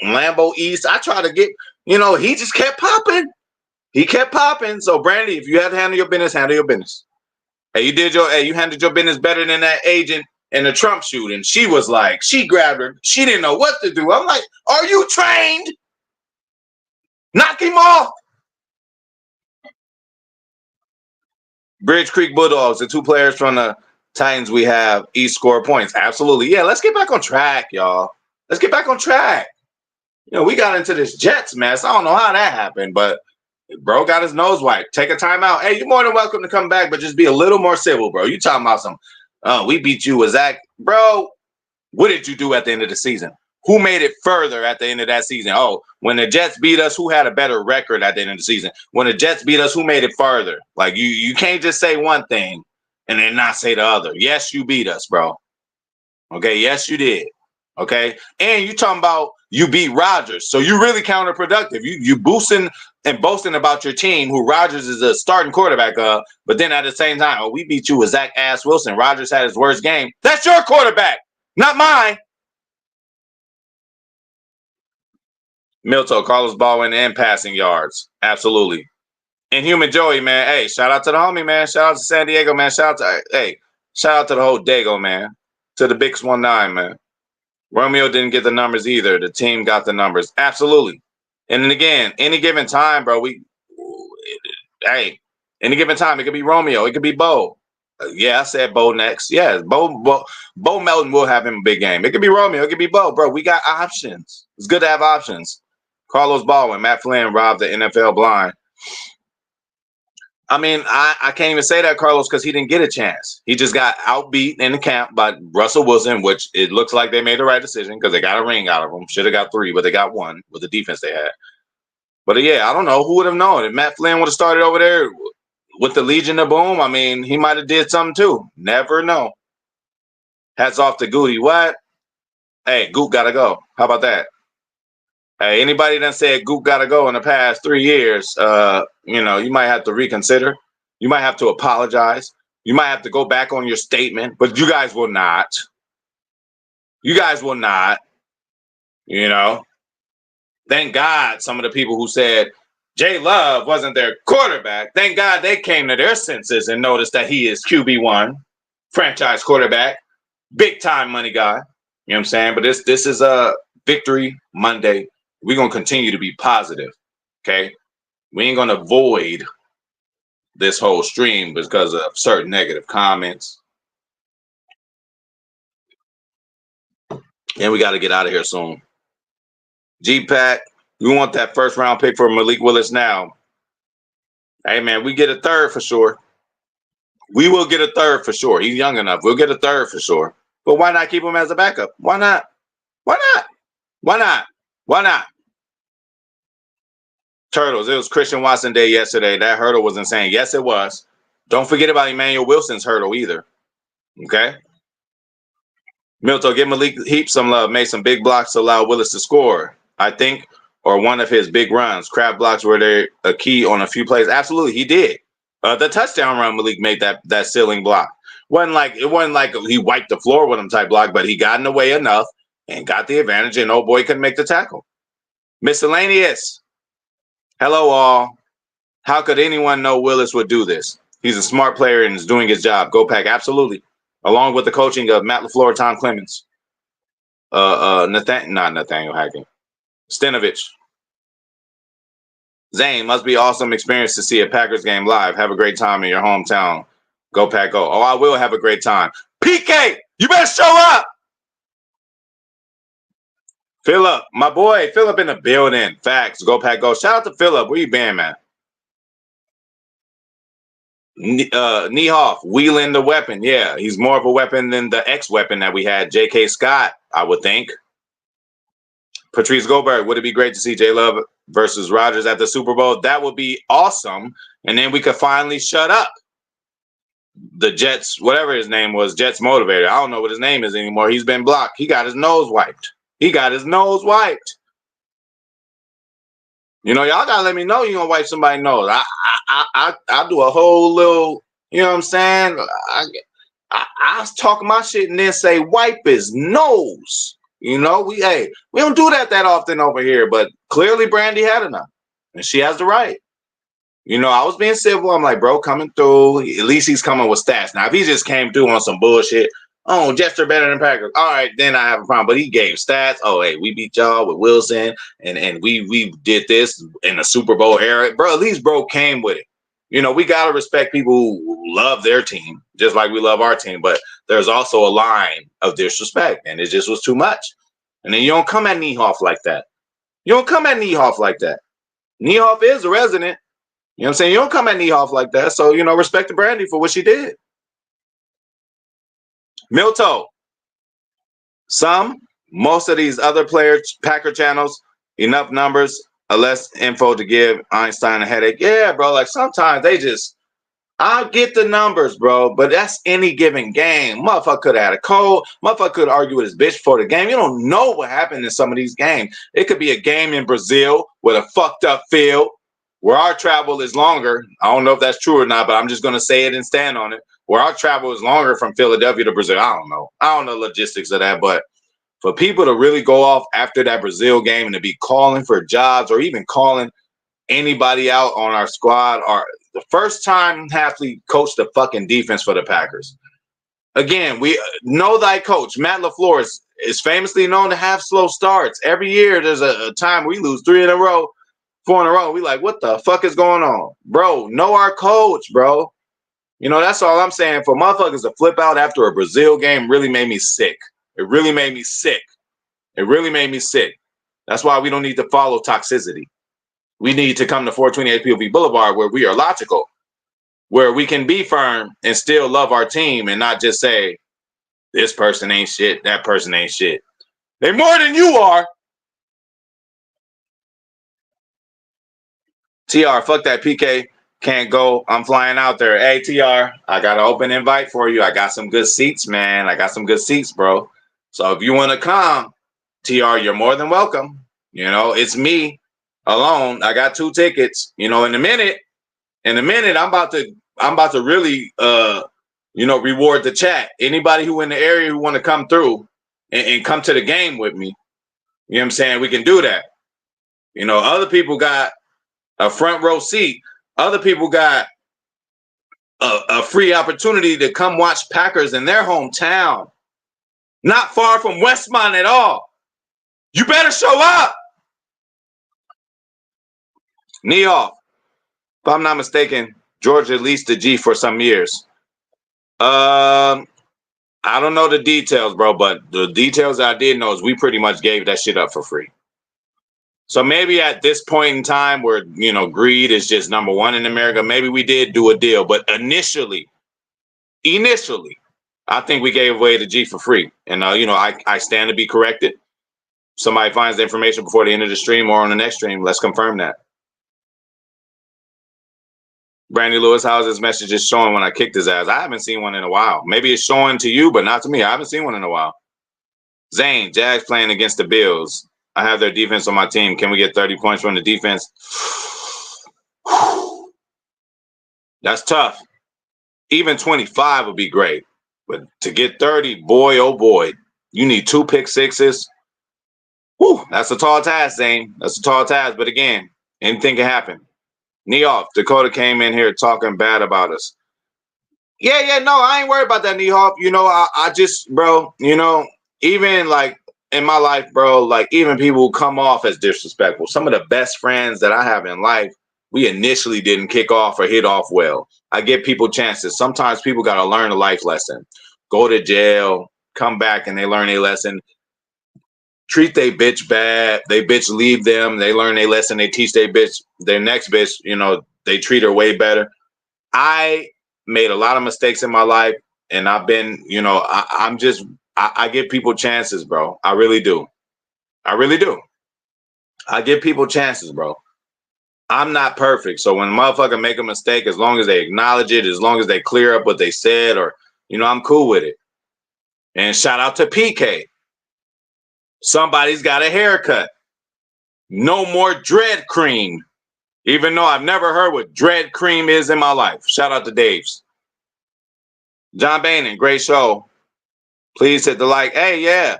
Lambeau East. I tried to get, he just kept popping. He kept popping. So Brandy, if you have to handle your business, handle your business. Hey, you handled your business better than that agent in the Trump shooting. She was like, she grabbed her. She didn't know what to do. I'm like, are you trained? Knock him off. Bridge Creek Bulldogs, the two players from the Titans we have, each score points. Absolutely. Yeah, let's get back on track, y'all. Let's get back on track. We got into this Jets mess. I don't know how that happened, but bro got his nose wiped. Take a timeout. Hey, you're more than welcome to come back, but just be a little more civil, bro. You talking about some, we beat you with Zach. Bro, what did you do at the end of the season? Who made it further at the end of that season? Oh, when the Jets beat us, who had a better record at the end of the season? When the Jets beat us, who made it further? Like you can't just say one thing and then not say the other. Yes, you beat us, bro. Okay, yes, you did. Okay, and you talking about you beat Rodgers, so you really counterproductive. You boosting and boasting about your team, who Rodgers is a starting quarterback of, but then at the same time, oh, we beat you with Zach Ass Wilson. Rodgers had his worst game. That's your quarterback, not mine. Milto, Carlos Baldwin, and passing yards. Absolutely. And Human Joey, man. Hey, shout out to the homie, man. Shout out to San Diego, man. Shout out to the whole Dago, man. To the Bix 19, man. Romeo didn't get the numbers either. The team got the numbers. Absolutely. And then again, any given time, bro, any given time, it could be Romeo, it could be Bo. Yeah, I said Bo next. Yeah, Bo Melton will have him a big game. It could be Romeo, it could be Bo. Bro, we got options. It's good to have options. Carlos Baldwin, Matt Flynn robbed the NFL blind. I mean, I can't even say that, Carlos, because he didn't get a chance. He just got outbeat in the camp by Russell Wilson, which it looks like they made the right decision because they got a ring out of him. Should have got 3, but they got 1 with the defense they had. But yeah, I don't know. Who would have known? If Matt Flynn would have started over there with the Legion of Boom, I mean, he might have did something too. Never know. Hats off to Goody. What? Hey, Goot got to go. How about that? Hey, anybody that said Goop got to go in the past 3 years, you might have to reconsider. You might have to apologize. You might have to go back on your statement, but you guys will not. You guys will not. Thank God some of the people who said Jay Love wasn't their quarterback, thank God they came to their senses and noticed that he is QB1, franchise quarterback, big time money guy. You know what I'm saying? But this is a Victory Monday. We're going to continue to be positive, okay? We ain't going to avoid this whole stream because of certain negative comments. And we got to get out of here soon. G-Pack, we want that first round pick for Malik Willis now. Hey, man, we get a third for sure. We will get a third for sure. He's young enough. We'll get a third for sure. But why not keep him as a backup? Why not? Why not? Why not? Why not? Turtles. It was Christian Watson Day yesterday. That hurdle was insane. Yes, it was. Don't forget about Emmanuel Wilson's hurdle either. Okay? Milton, give Malik Heap some love. Made some big blocks to allow Willis to score, I think, or one of his big runs. Crab blocks were there a key on a few plays. Absolutely, he did. The touchdown run, Malik made that ceiling block. It wasn't like he wiped the floor with him type block, but he got in the way enough and got the advantage, and old boy couldn't make the tackle. Miscellaneous. Hello, all. How could anyone know Willis would do this? He's a smart player and is doing his job. Go Pack, absolutely. Along with the coaching of Matt LaFleur, Tom Clemens, not Nathaniel Hackett, Stenovich. Zane, must be awesome experience to see a Packers game live. Have a great time in your hometown. Go Pack, go. Oh, I will have a great time. PK, you better show up. Philip, my boy, Philip in the building. Facts, Go Pack, go. Shout out to Philip. Where you been, man? Niehoff, wheeling the weapon. Yeah, he's more of a weapon than the X-weapon that we had, J.K. Scott, I would think. Patrice Goldberg, would it be great to see J Love versus Rodgers at the Super Bowl? That would be awesome. And then we could finally shut up the Jets, whatever his name was, Jets motivator. I don't know what his name is anymore. He's been blocked. He got his nose wiped. You know, y'all gotta let me know you're gonna wipe somebody's nose. I do a whole little, you know what I'm saying? I talk my shit and then say wipe his nose. You know, we don't do that often over here, but clearly Brandy had enough, and she has the right. You know, I was being civil. I'm like, bro, coming through. At least he's coming with stats. Now, if he just came through on some bullshit, oh, Jets are better than Packers. All right, then I have a problem. But he gave stats. Oh, hey, we beat y'all with Wilson, and we did this in the Super Bowl era. Bro, at least bro came with it. You know, we got to respect people who love their team, just like we love our team. But there's also a line of disrespect, and it just was too much. And then you don't come at Niehoff like that. Niehoff is a resident. You know what I'm saying? You don't come at Niehoff like that. So, you know, respect the Brandy for what she did. Milto. Most of these other Packer channels, enough numbers, less info to give Einstein a headache. Yeah, bro. Like sometimes I get the numbers, bro, but that's any given game. Motherfucker could have had a cold. Motherfucker could argue with his bitch before the game. You don't know what happened in some of these games. It could be a game in Brazil with a fucked up field where our travel is longer. I don't know if that's true or not, but I'm just going to say it and stand on it. Where our travel is longer from Philadelphia to Brazil. I don't know the logistics of that, but for people to really go off after that Brazil game and to be calling for jobs or even calling anybody out on our squad, or the first time Hafley coached the fucking defense for the Packers. Again, we know thy coach, Matt LaFleur, is famously known to have slow starts. Every year there's a time we lose 4 in a row. We like, what the fuck is going on? Bro, know our coach, bro. You know, that's all I'm saying. For motherfuckers to flip out after a Brazil game really made me sick. It really made me sick. That's why we don't need to follow toxicity. We need to come to 428 POV Boulevard where we are logical, where we can be firm and still love our team and not just say, this person ain't shit, that person ain't shit. They're more than you are. TR, fuck that PK. Can't go. I'm flying out there. Hey, TR, I got an open invite for you. I got some good seats, man. I got some good seats, bro. So if you want to come, TR, you're more than welcome. You know, it's me alone. I got 2 tickets. You know, in a minute, I'm about to really reward the chat. Anybody who in the area who want to come through and come to the game with me, you know what I'm saying? We can do that. You know, other people got a front row seat. Other people got a free opportunity to come watch Packers in their hometown. Not far from Westmont at all. You better show up. Niehoff, if I'm not mistaken, Georgia leased the G for some years. I don't know the details, bro, but the details I did know is we pretty much gave that shit up for free. So maybe at this point in time where, you know, greed is just number one in America, maybe we did do a deal. But initially, I think we gave away the G for free. And, I stand to be corrected. Somebody finds the information before the end of the stream or on the next stream. Let's confirm that. Brandy Lewis, how's this message is showing when I kicked his ass? I haven't seen one in a while. Maybe it's showing to you, but not to me. I haven't seen one in a while. Zane, Jags playing against the Bills. I have their defense on my team. Can we get 30 points from the defense? That's tough. Even 25 would be great. But to get 30, boy, oh boy, you need 2 pick sixes. Whew, that's a tall task, Zane. That's a tall task. But again, anything can happen. Niehoff, Dakota came in here talking bad about us. Yeah, no, I ain't worried about that, Niehoff. You know, I just, bro, you know, even like in my life, bro, like even people who come off as disrespectful, some of the best friends that I have in life, we initially didn't kick off or hit off well. I give people chances. Sometimes people got to learn a life lesson. Go to jail, come back, and they learn a lesson. Treat they bitch bad. They bitch leave them. They learn a lesson. They teach their bitch, their next bitch, you know, they treat her way better. I made a lot of mistakes in my life, and I've been, I give people chances, bro. I really do. I really do. I give people chances, bro. I'm not perfect. So when a motherfucker make a mistake, as long as they acknowledge it, as long as they clear up what they said, or, I'm cool with it. And shout out to PK. Somebody's got a haircut. No more dread cream. Even though I've never heard what dread cream is in my life. Shout out to Dave's. John Boehner, great show. Please hit the like. Hey, yeah.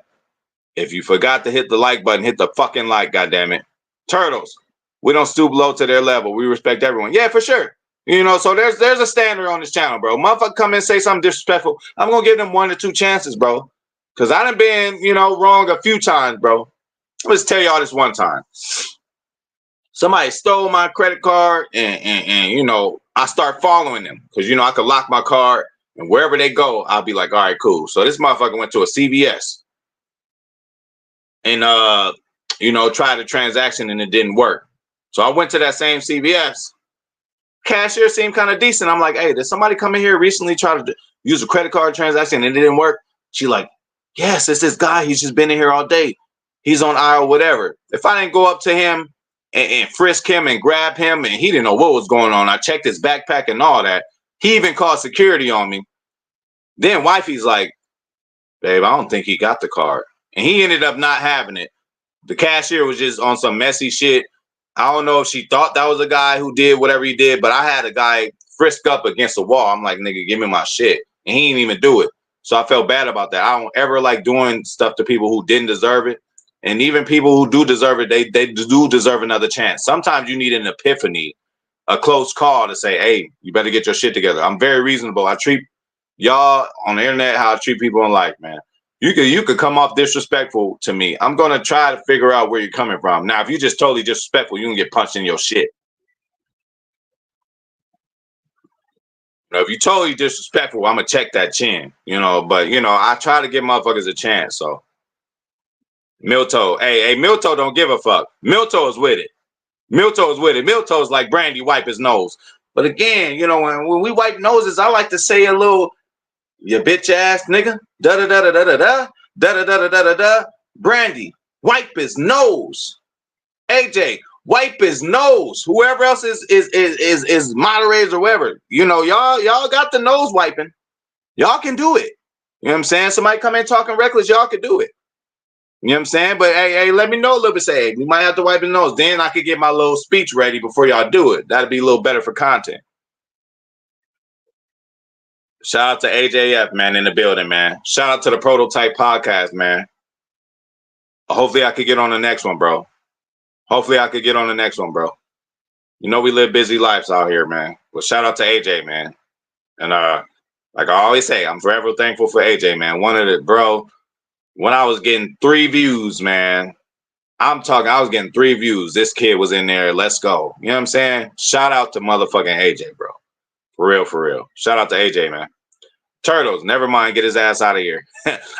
If you forgot to hit the like button, hit the fucking like, goddammit. Turtles, we don't stoop low to their level. We respect everyone. Yeah, for sure. So there's a standard on this channel, bro. Motherfucker come in and say something disrespectful, I'm going to give them 1 or 2 chances, bro. Because I done been, wrong a few times, bro. Let's tell y'all this one time. Somebody stole my credit card and I start following them because, I could lock my card and wherever they go, I'll be like, all right, cool. So this motherfucker went to a CVS and, tried a transaction and it didn't work. So I went to that same CVS. Cashier seemed kind of decent. I'm like, hey, did somebody come in here recently try to use a credit card transaction and it didn't work? She like, yes, it's this guy. He's just been in here all day. He's on aisle, whatever. If I didn't go up to him and frisk him and grab him and he didn't know what was going on, I checked his backpack and all that. He even called security on me. Then wifey's like, babe, I don't think he got the card. And he ended up not having it. The cashier was just on some messy shit. I don't know if she thought that was a guy who did whatever he did, but I had a guy frisk up against the wall. I'm like, nigga, give me my shit. And he didn't even do it. So I felt bad about that. I don't ever like doing stuff to people who didn't deserve it. And even people who do deserve it, they do deserve another chance. Sometimes you need an epiphany, a close call to say, hey, you better get your shit together. I'm very reasonable. I treat y'all on the internet how I treat people in life, man. You could come off disrespectful to me. I'm going to try to figure out where you're coming from. Now, if you're just totally disrespectful, you can get punched in your shit. If you're totally disrespectful, I'm going to check that chin, but, I try to give motherfuckers a chance. So Milto, hey, Milto don't give a fuck. Milto is with it. Milto's like Brandy wipe his nose. But again, when we wipe noses, I like to say a little, you bitch ass nigga, da da da da da da da da da da da da da. Brandy, wipe his nose. AJ, wipe his nose. Whoever else is moderators or whatever, y'all got the nose wiping. Y'all can do it. You know what I'm saying? Somebody come in talking reckless, y'all can do it. You know what I'm saying? But hey, let me know a little bit. Say, hey, you might have to wipe his nose. Then I could get my little speech ready before y'all do it. That'd be a little better for content. Shout out to AJF, man, in the building, man. Shout out to the Prototype Podcast, man. Hopefully I could get on the next one, bro. We live busy lives out here, man. Well, shout out to AJ, man. And like I always say, I'm forever thankful for AJ, man. When I was getting 3 views, man. I was getting 3 views. This kid was in there. Let's go. You know what I'm saying? Shout out to motherfucking AJ, bro. For real. Shout out to AJ, man. Turtles, never mind. Get his ass out of here.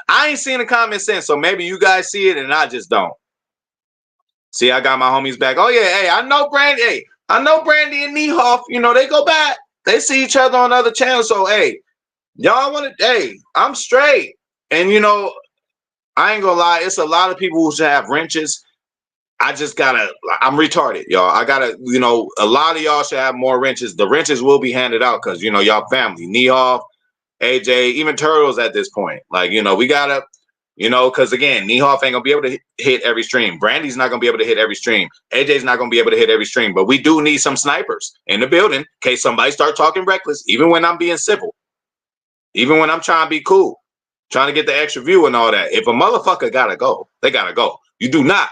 I ain't seen a comment since, so maybe you guys see it and I just don't. See, I got my homies back. Oh, yeah. Hey, I know Brandy. Hey, I know Brandy and Niehoff. They go back. They see each other on other channels. So, hey, y'all want to, hey, I'm straight. And, I ain't gonna lie. It's a lot of people who should have wrenches. I'm retarded, y'all. A lot of y'all should have more wrenches. The wrenches will be handed out because, y'all family. Niehoff, AJ, even Turtles at this point. Like, we gotta, because again, Niehoff ain't gonna be able to hit every stream. Brandy's not gonna be able to hit every stream. AJ's not gonna be able to hit every stream. But we do need some snipers in the building in case somebody start talking reckless, even when I'm being civil, even when I'm trying to be cool, trying to get the extra view and all that. If a motherfucker gotta go, they gotta go. You do not.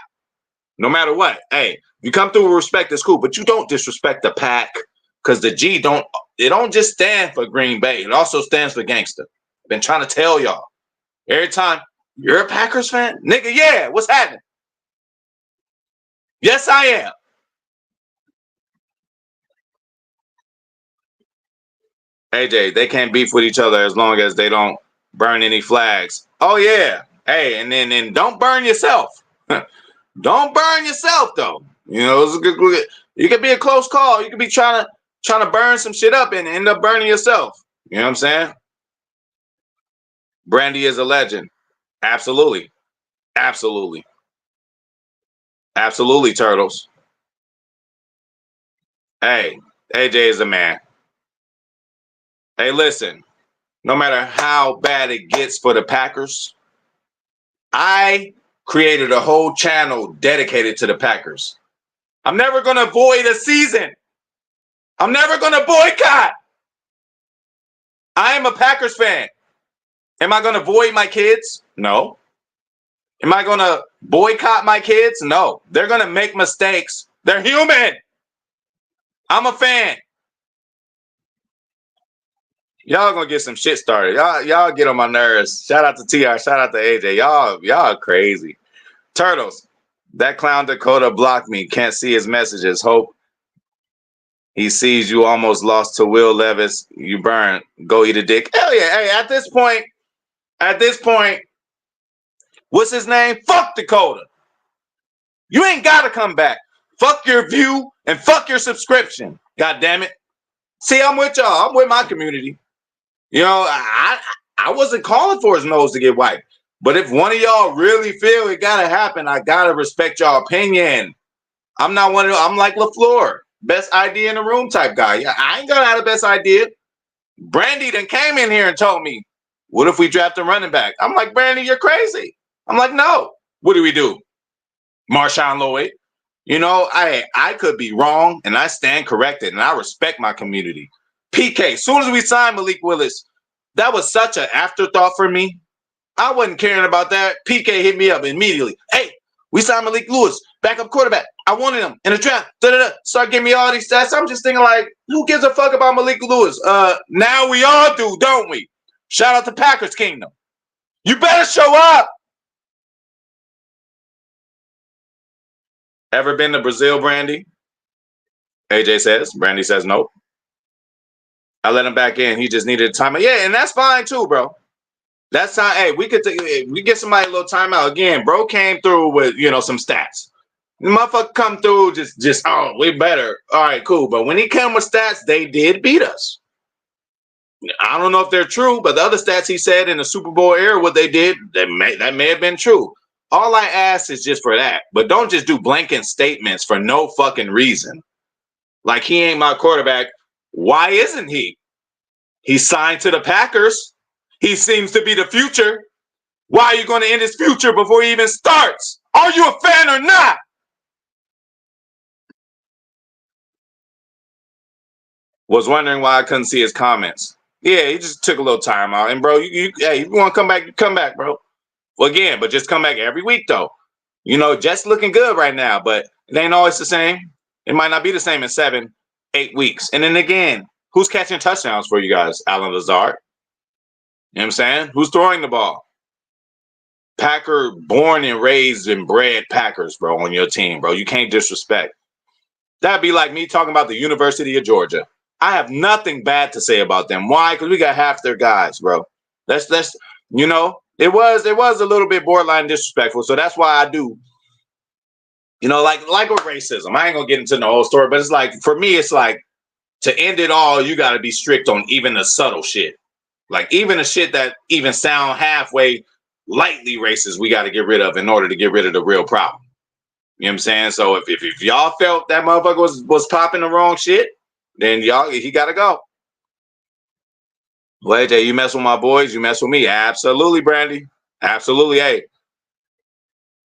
No matter what. Hey, you come through with respect, it's cool, but you don't disrespect the pack because the G don't just stand for Green Bay. It also stands for gangster. I've been trying to tell y'all. Every time, you're a Packers fan? Nigga, yeah, what's happening? Yes, I am. AJ, they can't beef with each other as long as they don't burn any flags. Oh, yeah. Hey, and then don't burn yourself. Don't burn yourself, though. It's a good, you could be a close call. You could be trying to, trying to burn some shit up and end up burning yourself. You know what I'm saying? Brandy is a legend. Absolutely. Absolutely. Absolutely, Turtles. Hey, AJ is a man. Hey, listen, no matter how bad it gets for the Packers, I created a whole channel dedicated to the Packers. I'm never going to avoid a season. I'm never going to boycott. I am a Packers fan. Am I going to avoid my kids? No. Am I going to boycott my kids? No. They're going to make mistakes. They're human. I'm a fan. Y'all gonna get some shit started. Y'all get on my nerves. Shout out to TR. Shout out to AJ. Y'all crazy. Turtles. That clown Dakota blocked me. Can't see his messages. Hope he sees you almost lost to Will Levis. You burn. Go eat a dick. Hell yeah. Hey, at this point, what's his name? Fuck Dakota. You ain't gotta come back. Fuck your view and fuck your subscription. God damn it. See, I'm with y'all. I'm with my community. You know, I wasn't calling for his nose to get wiped. But if one of y'all really feel it gotta happen, I gotta respect y'all opinion. I'm not one of I'm like LaFleur, best idea in the room type guy. Yeah, I ain't gonna have the best idea. Brandy then came in here and told me, what if we draft a running back? I'm like, Brandy, you're crazy. I'm like, no. What do we do? Marshawn Lloyd. You know, I could be wrong and I stand corrected and I respect my community. PK, as soon as we signed Malik Willis, that was such an afterthought for me. I wasn't caring about that. PK hit me up immediately. Hey, we signed Malik Lewis, backup quarterback. I wanted him in the draft. Start giving me all these stats. I'm just thinking like, who gives a fuck about Malik Lewis? Now we all do, don't we? Shout out to Packers Kingdom. You better show up. Ever been to Brazil, Brandy? AJ says. Brandy says nope. I let him back in. He just needed time. Yeah, and that's fine too, bro. That's time. Hey, we get somebody a little timeout again. Bro came through with some stats. The motherfucker come through just we better. All right, cool. But when he came with stats, they did beat us. I don't know if they're true, but the other stats he said in the Super Bowl era, what they did, that may have been true. All I ask is just for that. But don't just do blanket statements for no fucking reason. Like he ain't my quarterback. Why isn't he? He signed to the Packers. He seems to be the future. Why are you going to end his future before he even starts? Are you a fan or not? Was wondering why I couldn't see his comments. Yeah, he just took a little time out. And bro, you want to come back, you come back, bro. Well, again, but just come back every week though. Just looking good right now, but it ain't always the same. It might not be the same in 7, 8 weeks. And then again, who's catching touchdowns for you guys? Allen Lazard. You know what I'm saying? Who's throwing the ball? Packer, born and raised and bred Packers, bro, on your team, bro. You can't disrespect. That'd be like me talking about the University of Georgia. I have nothing bad to say about them. Why? Because we got half their guys, bro. That's it was a little bit borderline disrespectful. So that's why I do, like with racism. I ain't gonna get into the whole story, but it's like for me, it's like to end it all, you gotta be strict on even the subtle shit. Like even the shit that even sound halfway lightly racist, we got to get rid of in order to get rid of the real problem. You know what I'm saying? So if y'all felt that motherfucker was popping the wrong shit, then he got to go. Well, AJ, you mess with my boys, you mess with me. Absolutely, Brandy. Absolutely.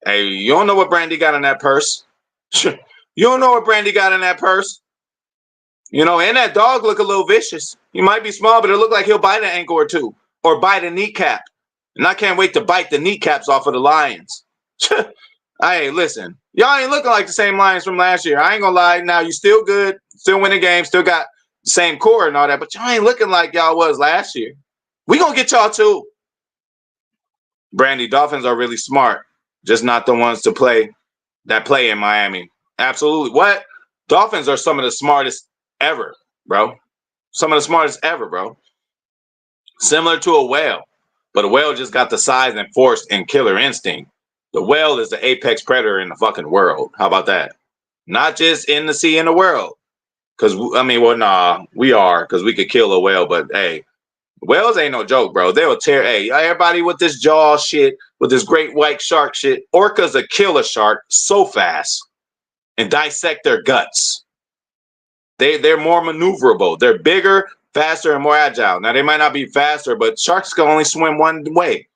Hey, you don't know what Brandy got in that purse. You don't know what Brandy got in that purse. And that dog look a little vicious. He might be small, but it look like he'll bite an ankle or two or bite a kneecap. And I can't wait to bite the kneecaps off of the Lions. Hey, listen, y'all ain't looking like the same Lions from last year. I ain't gonna lie. Now you still good, still winning games, still got the same core and all that, but y'all ain't looking like y'all was last year. We gonna get y'all too. Brandy, Dolphins are really smart, just not the ones to play in Miami. Absolutely. What? Dolphins are some of the smartest ever, bro. Some of the smartest ever, bro. Similar to a whale, but a whale just got the size and force and killer instinct. The whale is the apex predator in the fucking world. How about that? Not just in the sea, in the world. Because, I mean, well, nah, we are, because we could kill a whale, but hey, whales ain't no joke, bro. They will tear, hey, everybody with this jaw shit, with this great white shark shit. Orcas will kill a shark so fast and dissect their guts. They're more maneuverable. They're bigger, faster, and more agile. Now, they might not be faster, but sharks can only swim one way.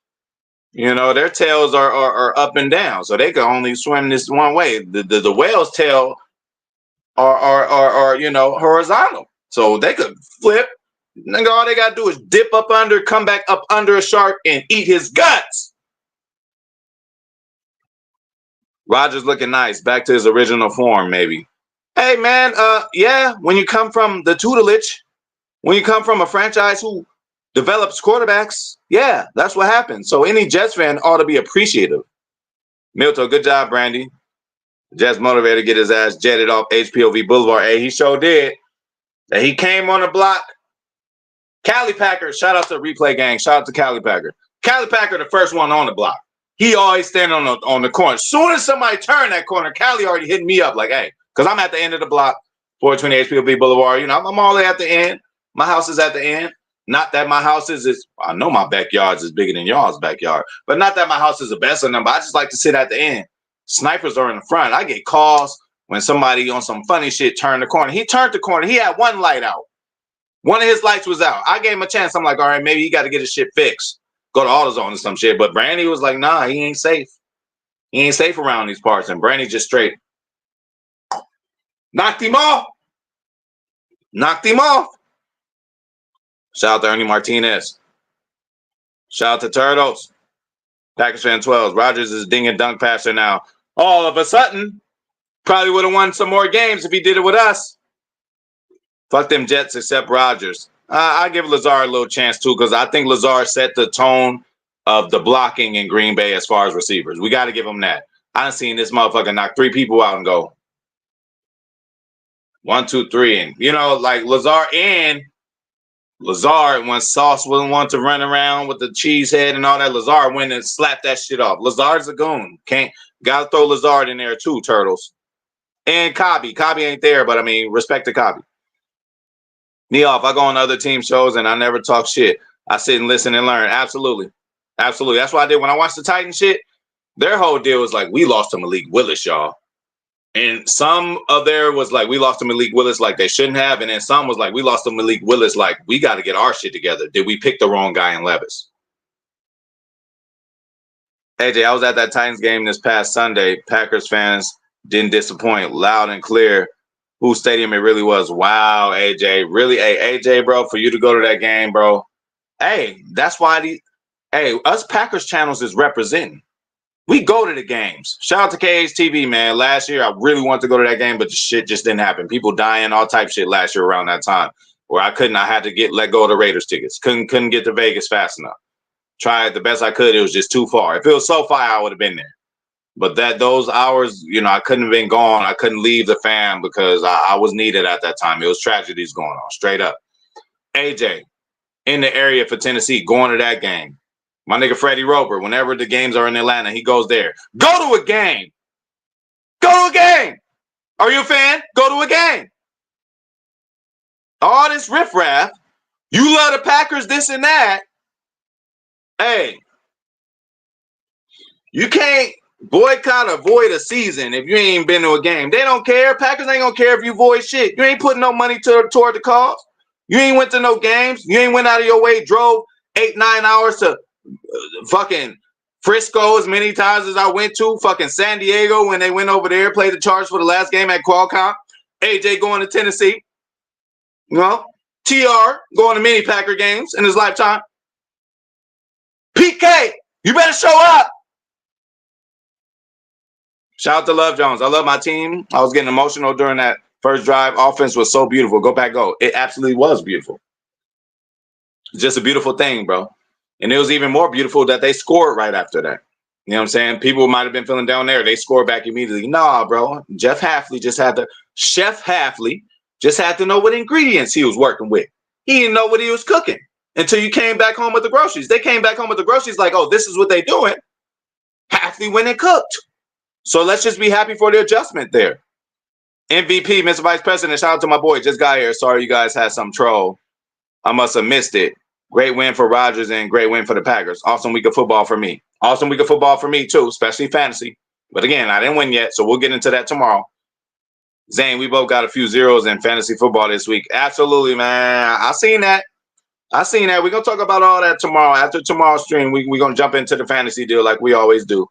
You know, their tails are up and down, so they can only swim this one way. The whale's tail are you know, horizontal, so they could flip. Nigga, all they gotta do is dip up under, come back up under a shark, and eat his guts. Roger's looking nice, back to his original form, maybe. Hey man, yeah, when you come from the tutelage, when you come from a franchise who develops quarterbacks, yeah, that's what happens. So any Jets fan ought to be appreciative. Milton, good job, Brandy. Jets motivated to get his ass jetted off HPOV Boulevard. Hey, he sure did. And he came on the block. Cali Packer, shout out to Replay Gang. Shout out to Cali Packer. Cali Packer, the first one on the block. He always standing on the corner. Soon as somebody turned that corner, Cali already hitting me up like, hey, because I'm at the end of the block, 420 HPOV Boulevard. You know, I'm all the way at the end. My house is at the end. Not that my house is I know my backyard is bigger than y'all's backyard, but not that my house is the best of them. But I just like to sit at the end. Snipers are in the front. I get calls when somebody on some funny shit turned the corner. He turned the corner. He had one light out. One of his lights was out. I gave him a chance. I'm like, all right, maybe he got to get his shit fixed. Go to AutoZone or some shit. But Brandy was like, nah, he ain't safe. He ain't safe around these parts. And Brandy just straight knocked him off. Knocked him off. Shout out to Ernie Martinez. Shout out to Turtles. Packers fan 12. Rodgers is ding and dunk passer now. All of a sudden, probably would have won some more games if he did it with us. Fuck them Jets except Rodgers. I give Lazard a little chance too, because I think Lazard set the tone of the blocking in Green Bay as far as receivers. We got to give him that. I done seen this motherfucker knock 3 people out and go 1, 2, 3, and you know, like Lazard, when Sauce wouldn't want to run around with the cheese head and all that, Lazard went and slapped that shit off. Lazard's a goon. Gotta throw Lazard in there too, Turtles. And Cobby. Cobby ain't there, but I mean, respect to Cobby. Neoff, I go on other team shows and I never talk shit. I sit and listen and learn. Absolutely. Absolutely. That's what I did when I watched the Titan shit. Their whole deal was like, we lost to Malik Willis, y'all. And some of there was like, we lost to Malik Willis like they shouldn't have. And then some was like, we lost to Malik Willis like, we got to get our shit together. Did we pick the wrong guy in Levis? AJ, I was at that Titans game this past Sunday. Packers fans didn't disappoint. Loud and clear. Whose stadium it really was. Wow, AJ. Really, hey, AJ, bro, for you to go to that game, bro. Hey, that's why us Packers channels is representing. We go to the games. Shout out to KHTV, man. Last year, I really wanted to go to that game, but the shit just didn't happen. People dying, all type shit last year around that time where I had to let go of the Raiders tickets. Couldn't get to Vegas fast enough. Tried the best I could. It was just too far. If it was so far, I would have been there. But those hours, you know, I couldn't have been gone. I couldn't leave the fam because I was needed at that time. It was tragedies going on, straight up. AJ, in the area for Tennessee, going to that game. My nigga Freddie Roper, whenever the games are in Atlanta, he goes there. Go to a game. Go to a game. Are you a fan? Go to a game. All this riffraff. You love the Packers, this and that. Hey, you can't boycott or void a season if you ain't been to a game. They don't care. Packers ain't gonna care if you void shit. You ain't putting no money toward the cause. You ain't went to no games. You ain't went out of your way, drove 8-9 hours to fucking Frisco as many times as I went to. Fucking San Diego when they went over there, played the Chargers for the last game at Qualcomm. AJ going to Tennessee. You know, TR going to many Packer games in his lifetime. PK, you better show up. Shout out to Love Jones. I love my team. I was getting emotional during that first drive. Offense was so beautiful. Go back, go. It absolutely was beautiful. Just a beautiful thing, bro. And it was even more beautiful that they scored right after that. You know what I'm saying? People might have been feeling down there. They scored back immediately. Nah, bro. Chef Hafley just had to know what ingredients he was working with. He didn't know what he was cooking until you came back home with the groceries. They came back home with the groceries like, oh, this is what they're doing. Hafley went and cooked. So let's just be happy for the adjustment there. MVP, Mr. Vice President. Shout out to my boy. Just got here. Sorry you guys had some troll. I must have missed it. Great win for Rodgers and great win for the Packers. Awesome week of football for me. Awesome week of football for me too, especially fantasy. But again, I didn't win yet, so we'll get into that tomorrow. Zane, we both got a few zeros in fantasy football this week. Absolutely, man. I seen that. We're going to talk about all that tomorrow. After tomorrow's stream, we're going to jump into the fantasy deal like we always do.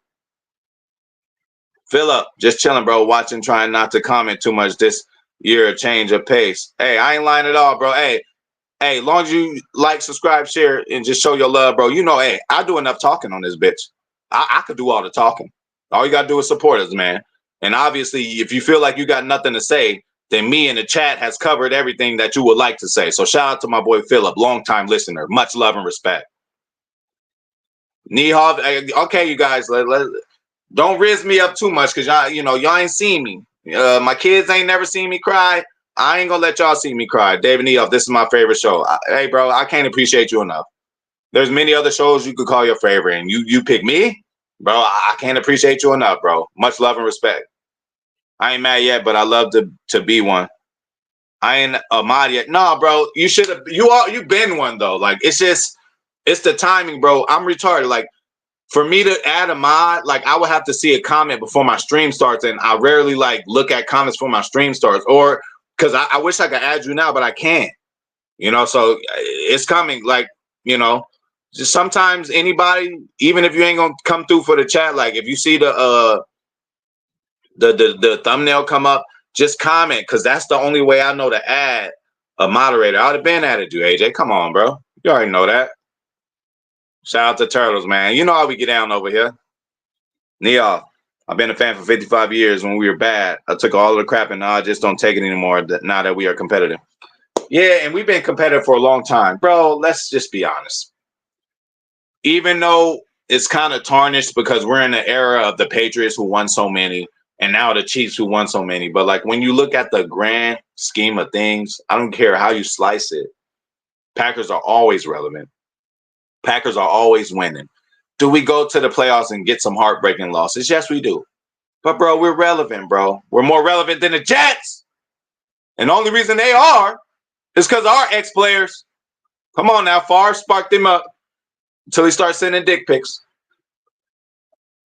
Philip, just chilling, bro. Watching, trying not to comment too much this year. Change of pace. Hey, I ain't lying at all, bro. Hey, long as you like, subscribe, share, and just show your love, bro. You know, hey, I do enough talking on this bitch. I could do all the talking. All you got to do is support us, man. And obviously, if you feel like you got nothing to say, then me in the chat has covered everything that you would like to say. So shout out to my boy Philip, longtime listener. Much love and respect. Nihov, okay, you guys, don't riz me up too much because y'all ain't seen me. My kids ain't never seen me cry. I ain't gonna let y'all see me cry. David Nihov, this is my favorite show. Hey, bro, I can't appreciate you enough. There's many other shows you could call your favorite, and you pick me, bro. I can't appreciate you enough, bro. Much love and respect. I ain't mad yet, but I love to be one. I ain't a mod yet. No, bro, you should have. You been one though. Like it's the timing, bro. I'm retarded. Like for me to add a mod, like I would have to see a comment before my stream starts, and I rarely like look at comments before my stream starts, or because I wish I could add you now, but I can't. So it's coming. Like just sometimes anybody, even if you ain't gonna come through for the chat, like if you see the thumbnail come up, just comment because that's the only way I know to add a moderator. I would have been added you, AJ. Come on, bro. You already know that. Shout out to Turtles, man. You know how we get down over here. Neoff, I've been a fan for 55 years. When we were bad, I took all of the crap and now I just don't take it anymore now that we are competitive. Yeah, and we've been competitive for a long time. Bro, let's just be honest. Even though it's kind of tarnished because we're in the era of the Patriots who won so many, and now the Chiefs who won so many. But like when you look at the grand scheme of things, I don't care how you slice it. Packers are always relevant. Packers are always winning. Do we go to the playoffs and get some heartbreaking losses? Yes, we do. But bro, we're relevant, bro. We're more relevant than the Jets. And the only reason they are is because our ex-players. Come on now, Favre sparked them up until he starts sending dick pics.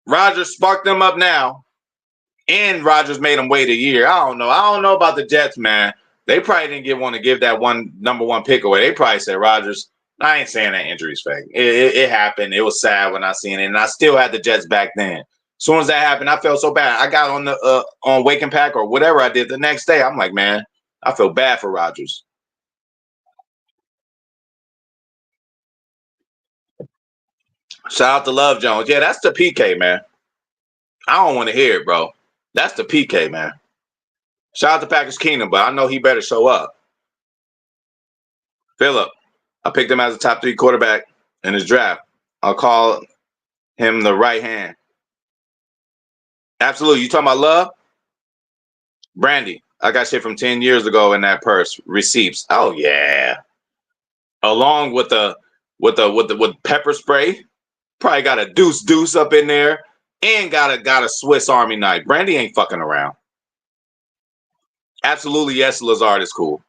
Rodgers sparked them up now. And Rodgers made him wait a year. I don't know about the Jets, man. They probably didn't want to give that number one pick away. They probably said, Rodgers, I ain't saying that injury's fake. It happened. It was sad when I seen it. And I still had the Jets back then. As soon as that happened, I felt so bad. I got on the Wake and Pack or whatever I did the next day. I'm like, man, I feel bad for Rodgers. Shout out to Love Jones. Yeah, that's the PK, man. I don't want to hear it, bro. That's the PK, man. Shout out to Packers Kingdom, but I know he better show up. Philip, I picked him as a top 3 quarterback in his draft. I'll call him the right hand. Absolutely. You talking about Love? Brandy, I got shit from 10 years ago in that purse. Receipts. Oh yeah. Along with with pepper spray. Probably got a deuce up in there. And got a Swiss Army knife. Brandy ain't fucking around. Absolutely, yes, Lazard is cool.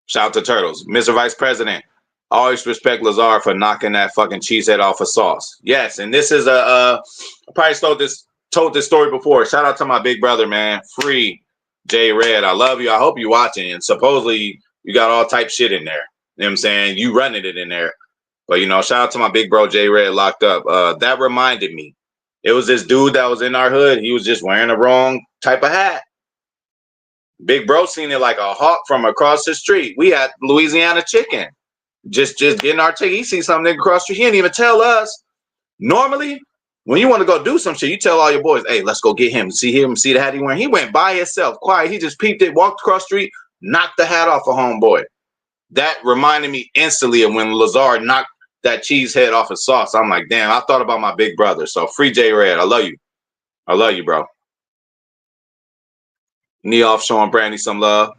Shout out to Turtles. Mr. Vice President, always respect Lazard for knocking that fucking cheesehead off of sauce. Yes, and this is I probably told this story before. Shout out to my big brother, man. Free J Red. I love you. I hope you're watching. And supposedly you got all type shit in there. You know what I'm saying? You running it in there. But shout out to my big bro J Red locked up. That reminded me. It was this dude that was in our hood. He was just wearing the wrong type of hat. Big bro seen it like a hawk from across the street. We had Louisiana chicken. Just getting our ticket. He see something across the street. He didn't even tell us. Normally, when you want to go do some shit, you tell all your boys, hey, let's go get him. See the hat he wearing. He went by himself, quiet. He just peeped it, walked across the street, knocked the hat off a homeboy. That reminded me instantly of when Lazard knocked that cheese head off of sauce. I'm like, damn, I thought about my big brother. So free J Red. I love you. I love you, bro. Neoff showing Brandy some love.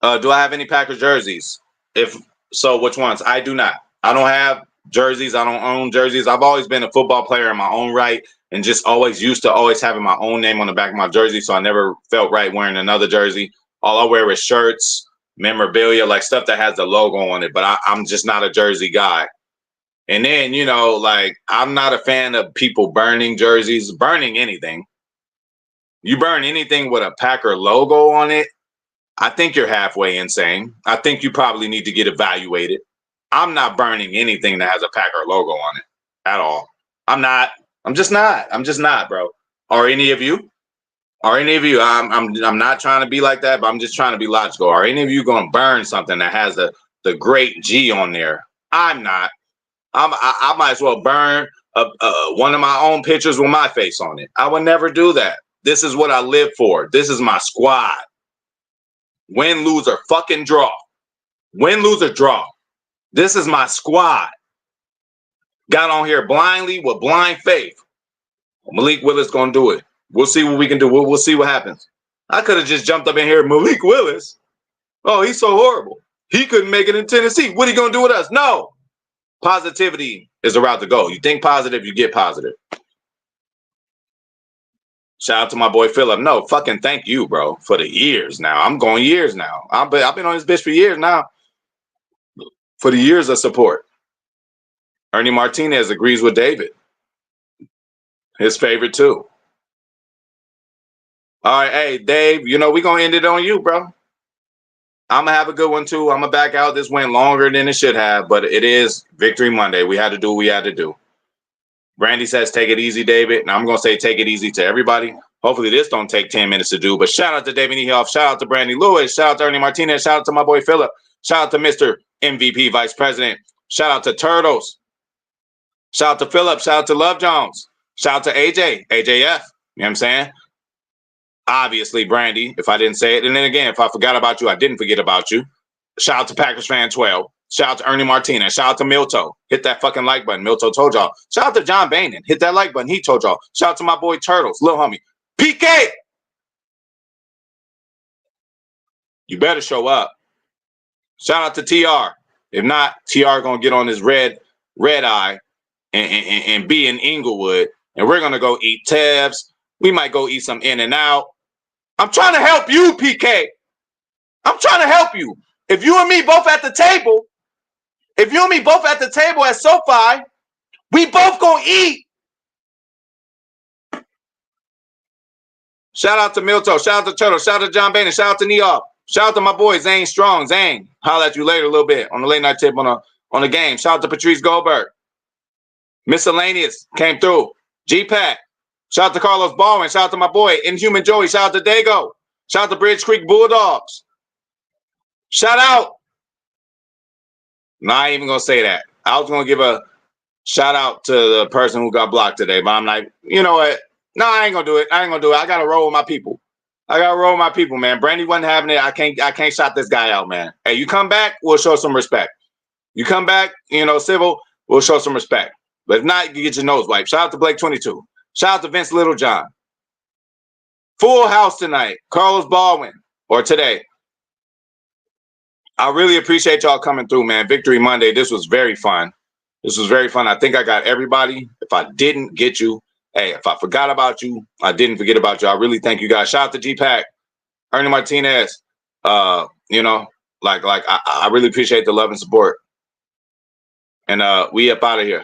Do I have any Packers jerseys? If so, which ones? I do not. I don't have jerseys. I don't own jerseys. I've always been a football player in my own right and just always used to always having my own name on the back of my jersey. So I never felt right wearing another jersey. All I wear is shirts, memorabilia, like stuff that has the logo on it. But I'm just not a jersey guy. And then, you know, like I'm not a fan of people burning jerseys, burning anything. You burn anything with a Packer logo on it, I think you're halfway insane. I think you probably need to get evaluated. I'm not burning anything that has a Packer logo on it at all. I'm not. I'm just not. I'm just not, bro. Are any of you? Are any of you? I'm not trying to be like that, but I'm just trying to be logical. Are any of you going to burn something that has the great G on there? I'm not. I might as well burn one of my own pictures with my face on it. I would never do that. This is what I live for. This is my squad. Win, lose, or fucking draw. Win, lose, or draw. This is my squad. Got on here blindly with blind faith. Malik Willis gonna do it. We'll see what we can do. We'll see what happens. I could have just jumped up in here, Malik Willis. Oh, he's so horrible. He couldn't make it in Tennessee. What are you gonna do with us? No. Positivity is the route to go. You think positive, you get positive. Shout out to my boy Philip. No, fucking thank you, bro, for the years now. I'm going years now. I've been on this bitch for years now. For the years of support. Ernie Martinez agrees with David. His favorite too. All right, hey, Dave, you know, we're going to end it on you, bro. I'm going to have a good one too. I'm going to back out. This went longer than it should have, but it is Victory Monday. We had to do what we had to do. Brandy says, take it easy, David. And I'm going to say, take it easy to everybody. Hopefully this don't take 10 minutes to do, but shout out to David Niehoff. Shout out to Brandy Lewis. Shout out to Ernie Martinez. Shout out to my boy Philip. Shout out to Mr. MVP Vice President. Shout out to Turtles. Shout out to Philip. Shout out to Love Jones. Shout out to AJ, AJF. You know what I'm saying? Obviously, Brandy, if I didn't say it. And then again, if I forgot about you, I didn't forget about you. Shout out to Packers Fan 12. Shout out to Ernie Martinez. Shout out to Milto. Hit that fucking like button. Milto told y'all. Shout out to John Boehner. Hit that like button. He told y'all. Shout out to my boy Turtles. Lil homie. PK! You better show up. Shout out to TR. If not, TR gonna get on his red eye and be in Inglewood. And we're gonna go eat tabs. We might go eat some In-N-Out. I'm trying to help you, PK. I'm trying to help you. If you and me both at the table, at SoFi, we both gonna eat. Shout out to Milto. Shout out to Turtle. Shout out to John Boehner. Shout out to Neoff. Shout out to my boy Zane Strong. Zane, holler at you later a little bit on the late night tip on the game. Shout out to Patrice Goldberg. Miscellaneous came through. G-Pack. Shout out to Carlos Baldwin. Shout out to my boy Inhuman Joey. Shout out to Dago. Shout out to Bridge Creek Bulldogs. Shout out. No, I ain't even going to say that. I was going to give a shout out to the person who got blocked today, but I'm like, you know what? No, I ain't going to do it. I got to roll with my people. Man. Brandy wasn't having it. I can't shout this guy out, man. Hey, you come back, we'll show some respect. You come back, civil, we'll show some respect. But if not, you get your nose wiped. Shout out to Blake 22. Shout out to Vince Littlejohn. Full house tonight. Carlos Baldwin, or today. I really appreciate y'all coming through, man. Victory Monday. This was very fun. I think I got everybody. If I didn't get you, hey, if I forgot about you, I didn't forget about you. I really thank you guys. Shout out to G-Pack, Ernie Martinez. I really appreciate the love and support. And we up out of here.